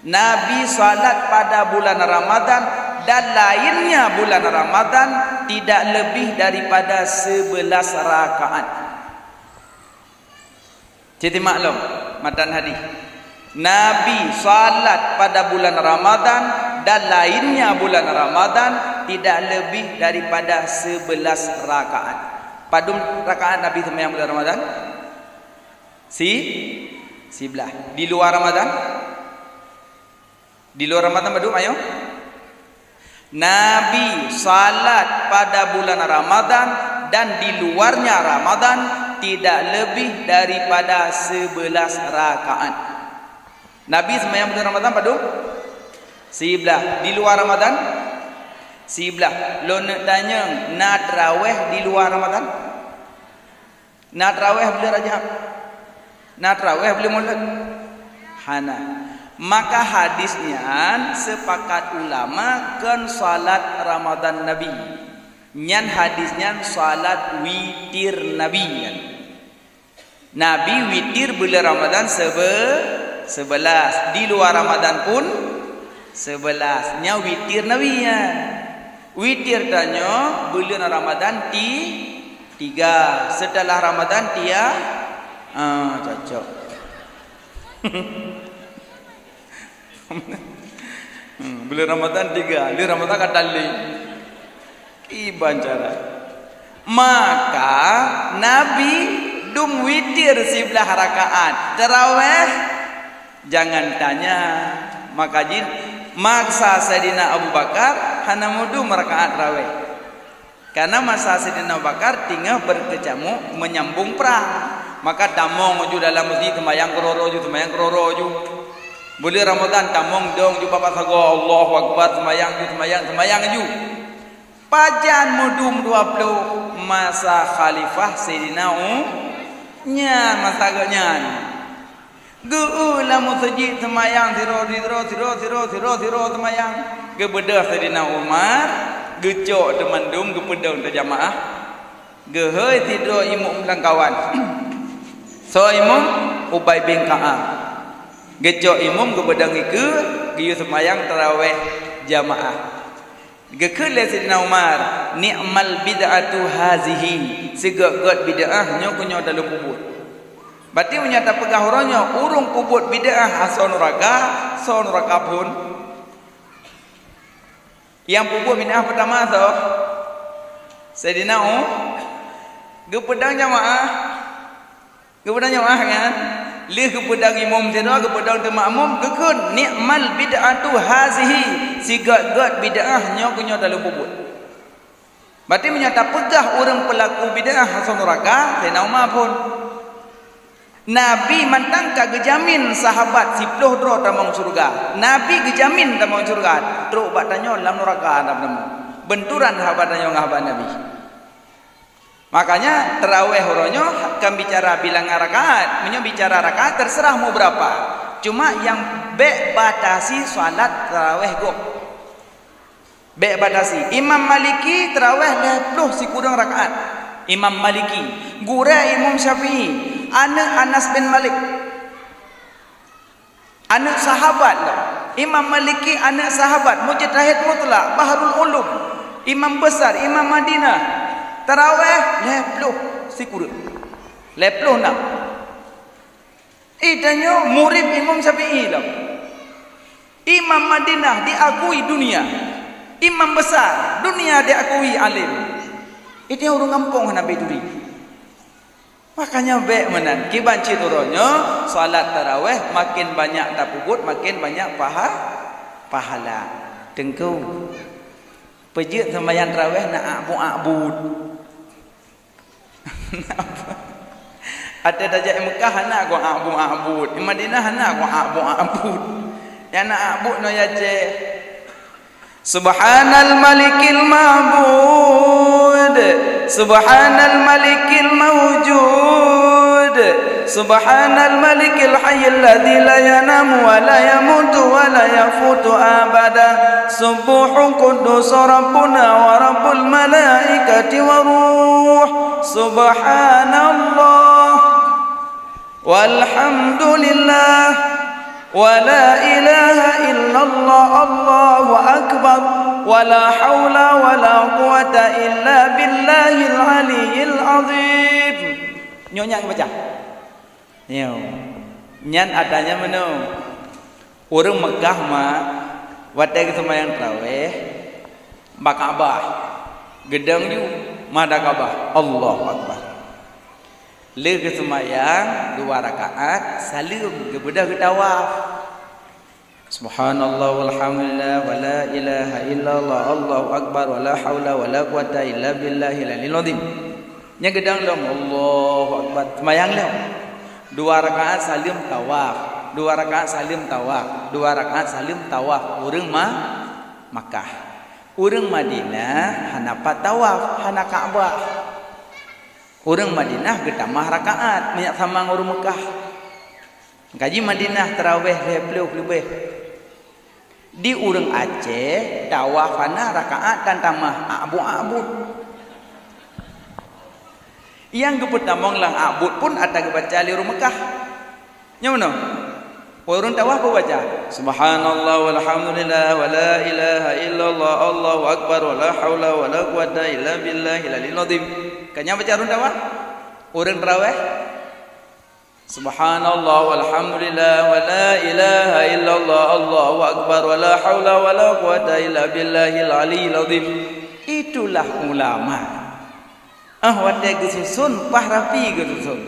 Nabi salat pada bulan Ramadan dan lainnya bulan Ramadan tidak lebih daripada 11 rakaat. Jadi maklum matan hadis. Nabi salat pada bulan Ramadan dan lainnya bulan Ramadan tidak lebih daripada 11 rakaat. Padum rakaat Nabi sembahyang bulan Ramadan? Sebelah. Di luar Ramadan? Di luar Ramadan padum ayo. Nabi salat pada bulan Ramadan dan di luarnya Ramadan tidak lebih daripada 11 rakaat. Nabi sembahyang bulan Ramadan padum? Sebelah. Di luar Ramadan? Sebelah. Lo nak tanya nak tarawih di luar Ramadan? Nak tarawih boleh Rajab? Nak tarawih boleh Maulid? Hana. Maka hadisnya sepakat ulama kan salat Ramadan Nabi. Nyan hadisnya salat witir Nabi kan. Nabi witir bulan Ramadan 11. Di luar Ramadan pun 11. Nya witir Nabi ya. Witir tanya bulan Ramadan 3. Setelah Ramadan dia cocok. Bulan Ramadan 3. Di Ramadan kata li. Iban cara. Maka Nabi dum witir 11 rakaat. Tarawih jangan tanya. Maka jin maksa Sayyidina Abu Bakar hana mudu rakaat tarawih. Karena masa Sayyidina Abu Bakar tinggal berkecamuk menyambung perang. Maka tamong ju dalam masjid sembahyang keroro ju boleh Ramadan tamong dong ju bapak sago Allahu Akbar sembahyang ju pajan mudum 20 masa khalifah Sayyidina nya masa ganyan geulah masjid sembahyang siro sembahyang gebedah Sayyidina Umar gecok temandum gepedang te jamaah geheuy tidur imam kawan. So imam Ubay bin Ka'ab gecok imam gepedang iku gieu sembahyang tarawih jamaah. Gekeul Sayyidina Umar ni'mal bid'atu hazihi segak-gak bid'ah nya kunyo dalam kubur. Berarti menyata pegah orangnya urung kubur bid'ah ason neraka pun. Yang kubur bid'ah pertama so Sayyidina gepedang jamaah kan lih gepedang imam tira gepedang makmum gekun ni'mal bid'atu hazihi sigat-gat bid'ah nya kunyo dalam kubur. Berarti menyata pegah orang pelaku bid'ah hasan neraka Sayyidina Umar pun. Nabi mantangka gejamin sahabat 10 dro tamang surga. Nabi gejamin tamang surga. Truk bat tanyo dalam neraka dalam benturan sahabat tanyo ngahabat Nabi. Makanya tarawih horonyo kan bicara bilang rakaat, menyo bicara rakaat terserah mau berapa. Cuma yang be batasi salat tarawih go. Be batasi. Imam Maliki tarawih 10 si kurang rakaat. Imam Maliki, gura Imam Syafi'i, anak Anas bin Malik. Anak sahabat lah. Imam Maliki anak sahabat, mujtahid mutlak, Baharul Ulum. Imam besar, Imam Madinah. Tarawih 10 si kurang 56. Itanya murid Imam Syafi'i lah. Imam Madinah diakui dunia. Imam besar dunia diakui alim. Itu orang kampung Nabi Duri. Makanya baik menan kibanci turunnya salat tarawih makin banyak tapubut makin banyak pahala. Tengkau pejit sembahyang tarawih nak abud. Ada dajak Mekah nak gua abud. Di Madinah nak gua abud. Yang nak abud no ya ce. Subhanal malikil ma'bud, subhanal malikil mawjud, subhanal malikil hayyil ladzi la yanamu wa la yamutu wa la yafutu abada, subuhun quddus rabbuna wa rabbul malaikati wa ruh, subhanallah walhamdulillah wa la ilaha illallah Allahu akbar wa la haula wa la quwata illa billahil aliyil azim. Nyonya baca. Nyo. Nyan adanya mana? Orang Mekah mah wadah sembahyang tarawih Ka'bah. Gedang ju mada Ka'bah. Allahu akbar. Le ke sembahyang 2 rakaat salim ke bedah ke tawaf. Subhanallah walhamdulillah wa la ilaha illallah Allahu akbar wa la haula wa la quwata illa billahil aliyil azim. Nya gedang dong Allahu akbar sembahyang le. 2 rakaat salim tawaf, 2 rakaat salim tawaf, 2 rakaat salim tawaf. Urang Makkah, urang Madinah hanapat tawaf, hana Ka'bah. Urang Madinah getamah rakaat, banyak sama urang Mekah. Kaji Madinah tarawih lebih. Di urang Aceh tawaf hana rakaat dan tamah abud. Yang pertama lang abud pun ada kebaca di urang Mekah. Nya mana? Urang tawaf apa baca? Subhanallah walhamdulillah wa la ilaha illallah Allahu akbar wa la haula wa la quwata illa billahil aliyil azim. Kanya baca urang tawaf? Urang tarawih? Subhanallah walhamdulillah wa la ilaha illallah Allahu akbar wa la haula wa la quwata illa billahil aliyil azim. Itulah ulama. Wadah kesusun pahrapi kesusun.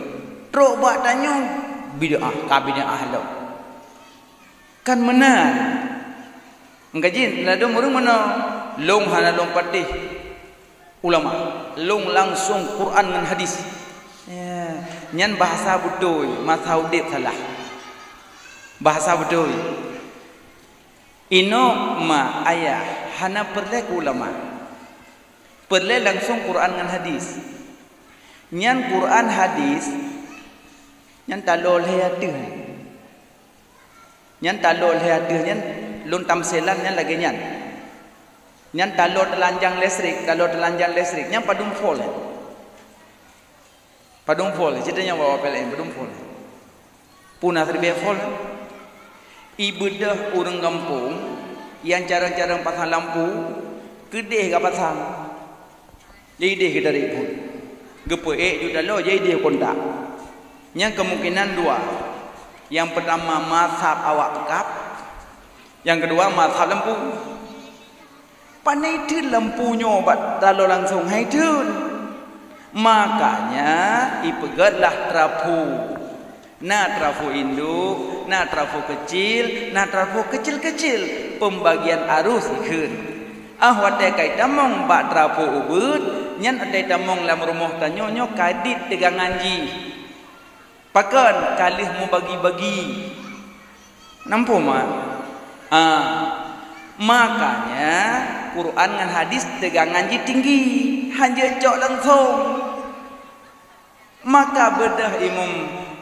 Truk buat tanya bid'ah, kabidah lo. Kan benar. Ngajin ladung urang mana? Long hana long patih. Ulama, long langsung Quran dan hadis. Ya, nyan bahasa budoy, mazhab dit salah. Bahasa budoy. Ino ma ayah hana perlek ulama. Perle langsung Quran dan hadis. Nyan Quran hadis nyan talol hayatih. Nyan talol hayatih nyan lun tamselan nyan lagi nyan. Nyan talol telanjang listrik, nyan padung fol. Padung fol, ceritanya bawa PLN padung fol. Punah terbe fol. Ibu dah urang kampung yang jarang-jarang pasang lampu, gede ka pasang. Jadi kita ribut. Gepe juga lo jadi kontak. Yang kemungkinan 2. Yang pertama mazhab awak pekap. Yang kedua mazhab lampu. Panai tu lampunya bat kalau langsung hai tu. Makanya ipegatlah trafu. Na trafu induk, na trafu kecil, na trafu kecil-kecil. Pembagian arus ikut. Wadah kai tamong bak trafu ubud. Nyan ada tamong lam rumah tanyonyo kadit tegang anji. Pakan kalih mu bagi-bagi. Nampu mak? Makanya Quran dan hadis tegang anji tinggi. Hanya cok langsung. Maka bedah Imam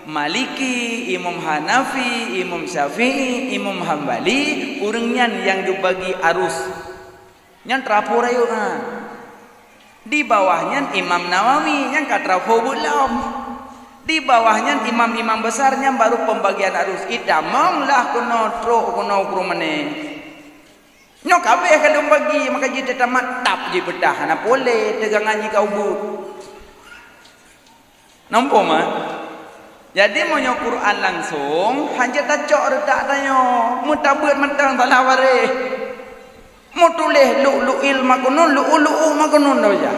Maliki, Imam Hanafi, Imam Syafi'i, Imam Hambali, urang nyan yang dibagi arus. Nyan trafu rayu Di bawahnya Imam Nawawi yang katrafu belum. Di bawahnya imam-imam besarnya baru pembagian arus. Idamong lah kuno truk kuno kurumane. Nyo kabeh kadung bagi maka jadi tamat tap je bedah na boleh tegangan jika ubud. Nampu mah? Jadi mau nyo Quran langsung hanya tacok redak tanyo. Mutabut mentang salah wareh. Mau tulis lu'lu'il makunun, lu'lu'u makunun aja.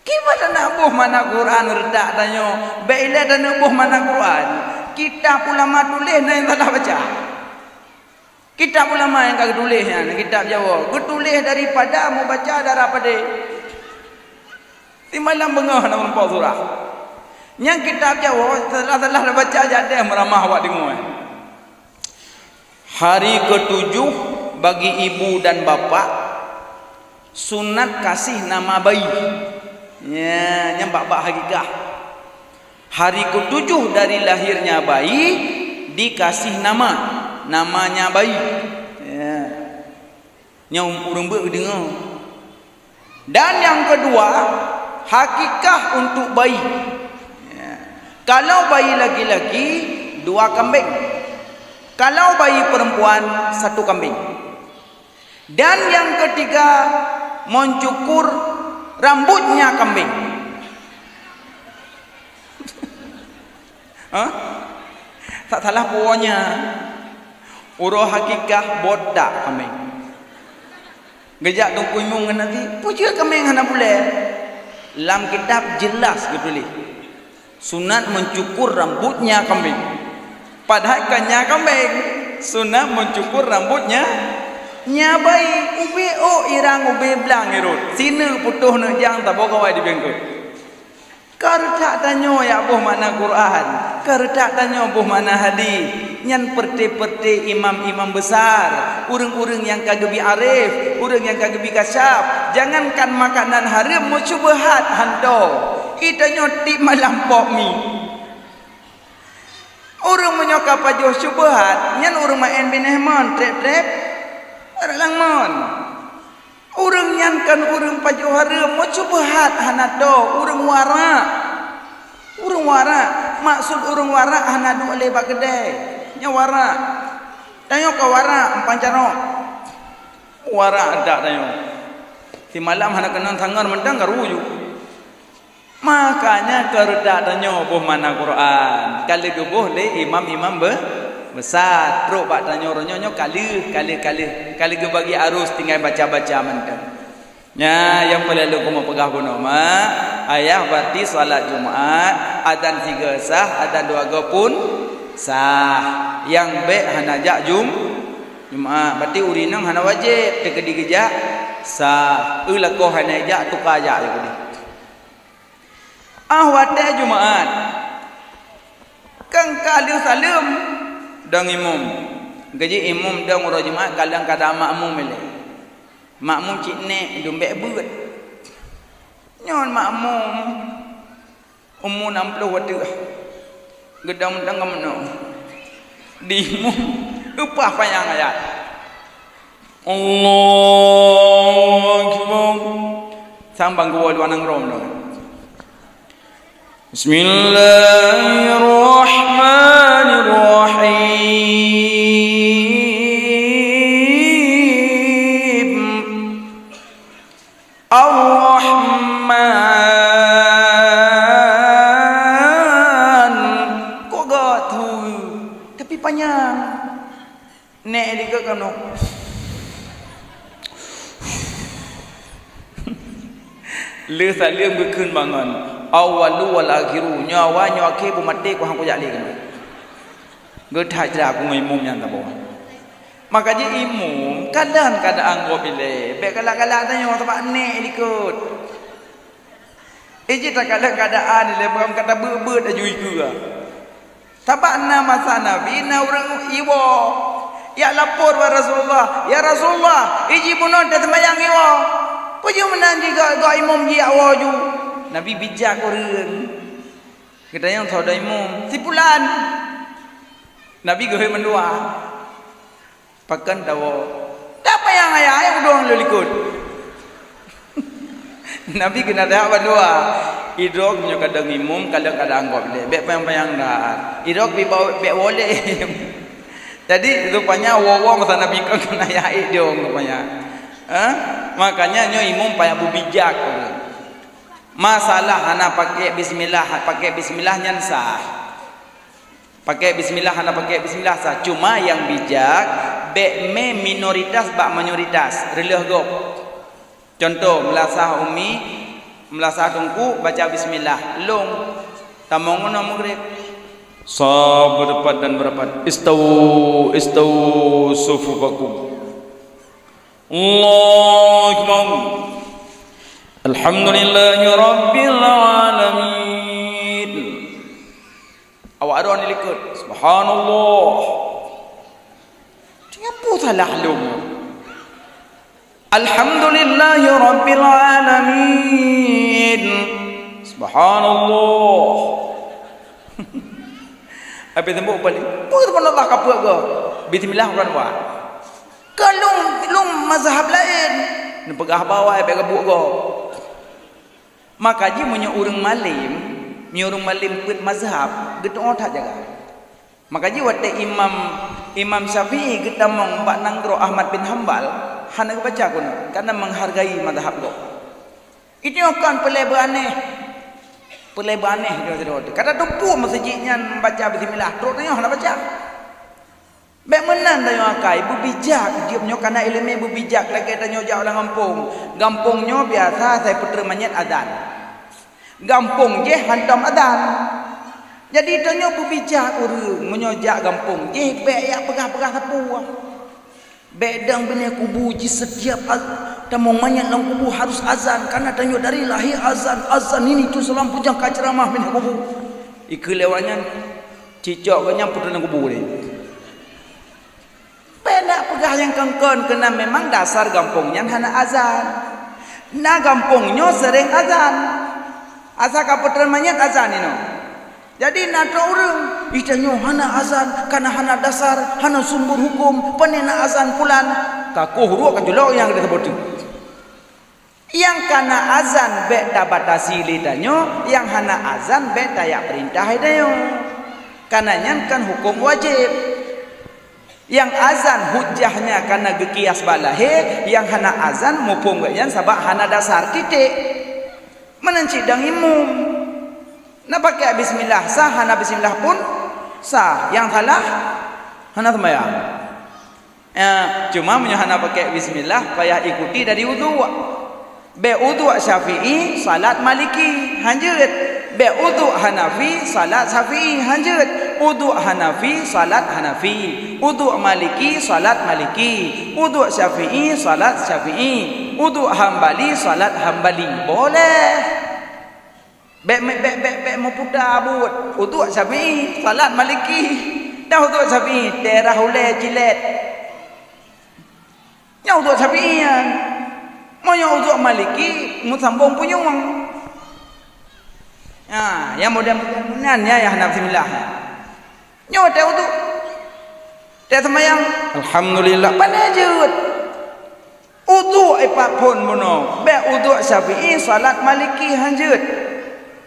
Gimana nak buh mana Quran redak tanyo? Baiklah dan buh mana Quran. Kitab ulama tulis yang salah baca. Kitab ulama yang kagak tulisnya, kitab Jawa. Ketulis daripada mau baca daripada. Timalam bengah nak nampak surah. Yang kitab Jawa salah baca jadi meramah awak dengar. Hari ke-7 bagi ibu dan bapak sunat kasih nama bayi. Ya, yang bapak hakikah. Hari ke-7 dari lahirnya bayi dikasih nama, namanya bayi. Ya. Yang urang dengar. Dan yang kedua, hakikah untuk bayi. Ya. Kalau bayi laki-laki 2 kambing. Kalau bayi perempuan 1 kambing. Dan yang ketiga mencukur rambutnya kambing. Tak salah pokoknya. Urus hakikah bodak kambing. Gejak tu kuimung nanti puja kambing hana boleh. Dalam kitab jelas gitu sunat mencukur rambutnya kambing. Padahal kannya kambing sunat mencukur rambutnya nya bayi. Ube irang ube belang irut. Sina putuh nak jang tak bawa di bengkut. Kertak tanya ya buh mana Quran. Kertak tanya buh mana hadis. Nyan perte-perte imam-imam besar, urang-urang yang kagebi arif, urang yang kagebi kasyaf. Jangankan makanan haram mo syubhat hando. Ita nyoti malampok mi. Urang menyoka pajo syubhat, nyan urang main binehmon trep-trep. Orang mon. Urang nyan kan urang pajo haram mo syubhat hanado, urang wara. Urang wara, maksud urang wara hanado le bagedai. Nya wara. Tanya ke wara pancano. Wara ada tanya. Di malam hana kenang tangan mendang garuju. Makanya kerdak tanya boh mana Quran. Kali gebuh le imam-imam besar. Teruk pak tanya ronyo kali ge bagi arus tinggal baca-baca mendang. Nya yang perlu kamu pegah guna ayah berarti salat Jumaat adzan 3 sah, adzan 2 pun sah. Yang baik hana jak Jumaat berarti urinang hana wajib tekedi gejak sah. Ulako hana jak tukar jak je. Wate Jumaat kang kali salam dang imam. Gaji imam dang ura Jumaat kadang kata makmum mele. Makmum cik nek dombek beut. Nyon makmum umur 60 wate. Gedang mendang kamno. Dimu upah payang ayat Allahu Akbar sambang gua luanang rom dong. Bismillahirrahmanirrahim. Ar-Rahman kok gatu tapi panjang nek dika kano le salim berkeun bangan awalu wal akhiru nyawa akhir bu mati ku hang ko jak le kan ge thajra ku ngai mum yang ta bo maka je imum kadang-kadang anggo bile be kala-kala tanya tempat nek dikut eje tak kadang-kadang le bukan kata beut ajui ke tabana masa nabi na urang iwo ya lapor wa Rasulullah ya Rasulullah iji bunon te sembayang iwo puju menanji ga imam ji awaju nabi bijak urang kita yang thau imam sipulan nabi ge mendua pakan dawo apa yang ayah udong lelikut nabi kena dah berdua idrok punya kadang imum kadang-kadang anggap le bek payang dah idrok bi bawa bek boleh jadi rupanya wawa masa nabi kan kena ayat dia rupanya makanya nyo imum payah bijak masalah hana pakai bismillah nyan sah pakai bismillah hana pakai bismillah sah cuma yang bijak bek me minoritas bak mayoritas releh gop contoh melasah umi melasah tungku baca bismillah long tamong ngono maghrib sa berdepat dan berapat istau sufufakum Allahu akbar alhamdulillahi rabbil alamin awak ada ni likut subhanallah apa salah lu alhamdulillahi rabbil alamin subhanallah habis tembuk balik subhanallah kapuk ke bismillah bukan wa kalau lung mazhab lain nak pegah bawah habis gebuk ke maka ji punya urang malim miurung malim put mazhab gitu otak jaga. Makanya waktu Imam Syafi'i kita mbak nanggro Ahmad bin Hambal hana baca kuno karena menghargai mazhab go. Itu akan pelebane itu. Kata tupu masjidnya baca bismillah terus tanya hana baca. Baik menan tanya akai bijak dia punya karena ilmu bijak lagi tanya jauh orang kampungnya biasa saya putra manyet azan. Gampung je hantam adan. Jadi tanya bijak urang menyojak gampung je baik ya pegah-pegah sapu. Bedang bini kubu ji setiap tamong manyat lang kubu harus azan karena tanya dari lahir azan ini tu selam pujang kaceramah bini kubu. Iku lewanya cicok kanya putra nang kubu ni. Pena pegah yang kengkon kena memang dasar gampungnya hana azan. Nah gampungnya sering azan. Asa kaputra manyat azan ini. Jadi nata orang itanya hana azan karena hana dasar, hana sumber hukum, penena azan pulan. Kaku huru kajulok yang disebut. Yang karena azan beta batasi lidahnya, yang hana azan beta ya perintah lidahnya. Karena kan hukum wajib. Yang azan hujahnya karena gekias balahe, yang hana azan mupung gaknya sabak hana dasar titik. Menencik dang imum. Nak pakai bismillah sah, hana bismillah pun sah. Yang salah hana sembahyang. Cuma hana pakai bismillah payah ikuti dari wudu. Be wudu Syafi'i salat Maliki hanjut. Be wudu Hanafi salat Syafi'i hanjut. Wudu Hanafi salat Hanafi. Wudu Maliki salat Maliki. Wudu Syafi'i salat Syafi'i. Wudu Hambali salat Hambali. Boleh. Bek mau putar abut. Wudu Syafi'i salat Maliki. Dah wudu Syafi'i terah ule jilet. Nya wudu Syafi'i ya. Mau yang wudu Maliki mu sambung punyung. Yang mudah-mudahan ya hana bismillah. Nya teh wudu. Teh sembahyang alhamdulillah panajud. Wudu apapun mono. Bek wudu Syafi'i salat Maliki hanjut.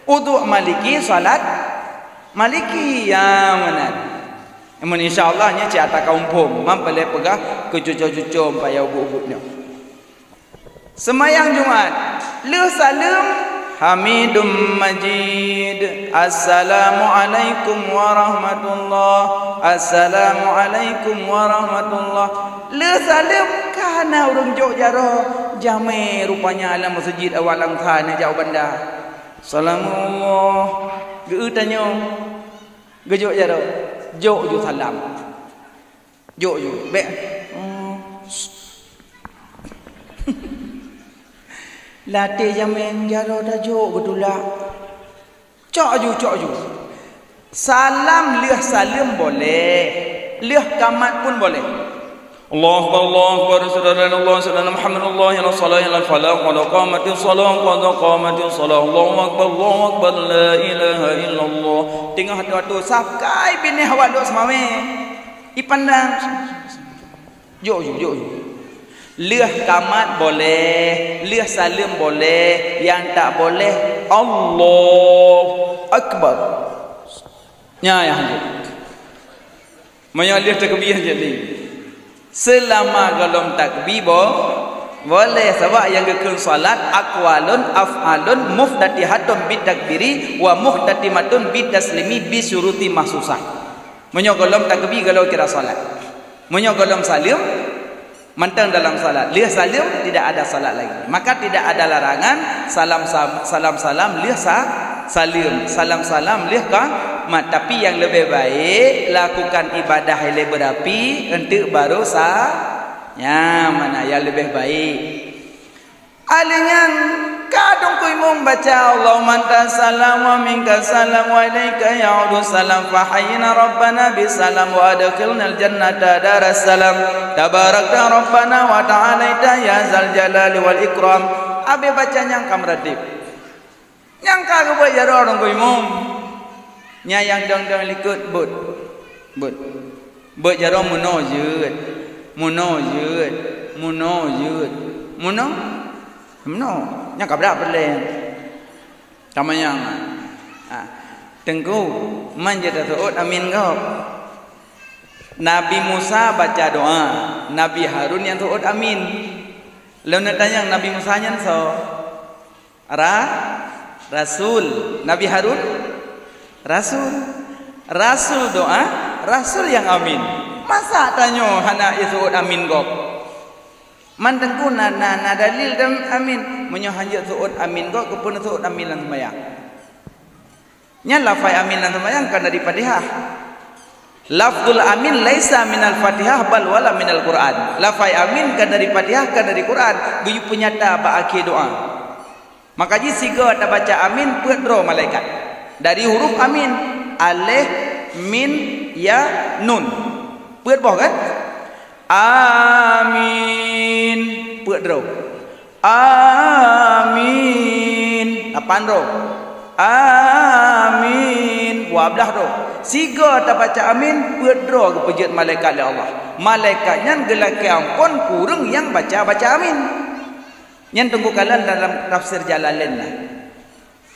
Wudu Maliki salat Maliki yang mana? Amun insyaallah nya ciata kaum pom mampale pegah ke cucu-cucu payah ubuk-ubuknya. Semayang Jumat, le salam Hamidum Majid. Assalamualaikum warahmatullahi. Assalamualaikum warahmatullahi. Le salam kana urang jauh jaro jame rupanya alam masjid awal langkah jauh bandar. Salamullah geu tanyo gejok jaro jok ju salam jok ju be late jamen jaro da jok betula cok ju salam liah salim boleh liah kamat pun boleh. Allah Akbar sallallahu alaihi Muhammad Allah ya salat ya falah qad qamatis salat qad qamatis salat Allahu Akbar la ilaha illallah. Tengah hatu sakai bini awak dok semawe ipandang jo liah kamat boleh, liah salim boleh, yang tak boleh Allah Akbar nya ya hanjut maya liah takbir jadi selama galom takbir boleh sebab yang gekun salat aqwalun af'alun muftatihatun bitakbiri wa muhtatimatun bitaslimi bisyuruti mahsusah. Menyo galom takbir kalau kira salat. Menyo galom salim mantang dalam salat. Lihat salim tidak ada salat lagi. Maka tidak ada larangan salam lihat salim. Salam lihat kan. Tapi yang lebih baik lakukan ibadah yang berapi untuk baru ya mana yang lebih baik. Alingan kadung ku membaca Allahumma anta salam wa minka salam wa ilaika ya'udu salam fa hayyina rabbana bisalam wa adkhilnal jannata daras salam tabarakta rabbana wa ta'alaita ya zal jalali wal ikram. Abi baca yang kamratib yang kagak buat jaro orang ku imam nya yang dong likut but jaro muno nya kabrak berlen tamanya Tengku manjada tuut amin kau. Nabi Musa baca doa, Nabi Harun yang tuut amin. Lalu nak tanya Nabi Musa yang so Rasul, Nabi Harun Rasul doa, Rasul yang amin. Masa tanya hana itu amin gop. Man tengku na dalil dam amin. Menyo hanya tuut amin gop kepun tuut amin lan sembahyang. Nya lafai amin lan sembahyang kan dari Fatihah. Lafzul amin laisa minal Fatihah bal wala minal Quran. Lafai amin kan dari Fatihah kan dari Quran. Guyu penyata ba akhir doa. Maka ji siga ta baca amin pedro malaikat. Dari huruf amin alif min ya nun. Put boh kan? Amin. Put ro. Amin. Apan ro? Amin. Wablah ro. Siga ta baca amin put ro ke pejat malaikat oleh Allah. Malaikatnya gelake ampun kurang yang baca amin. Yang tunggu kalian dalam tafsir Jalalain lah.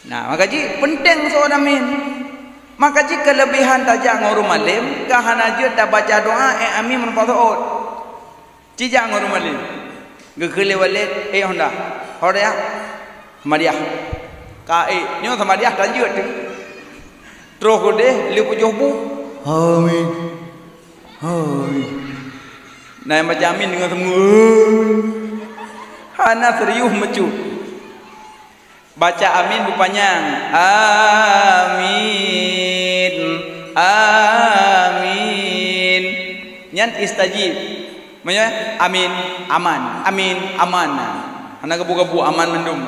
Nah, maka ji penting seorang amin. Maka jika kelebihan tajak nguru malim, kahana je tak baca doa amin menpatuot. Cijak nguru malim. Gekele walid honda. Horea Mariah. Kae nyo sama dia lanjut tu. Terus kode lipu jobu. Amin. Amin. Nah macam amin dengan semua. Hana serius mecu. Baca amin berpanjang. Amin. Amin. Nyan istajib. Maksudnya amin aman. Amin aman. Hana kebu-kebu aman mendum.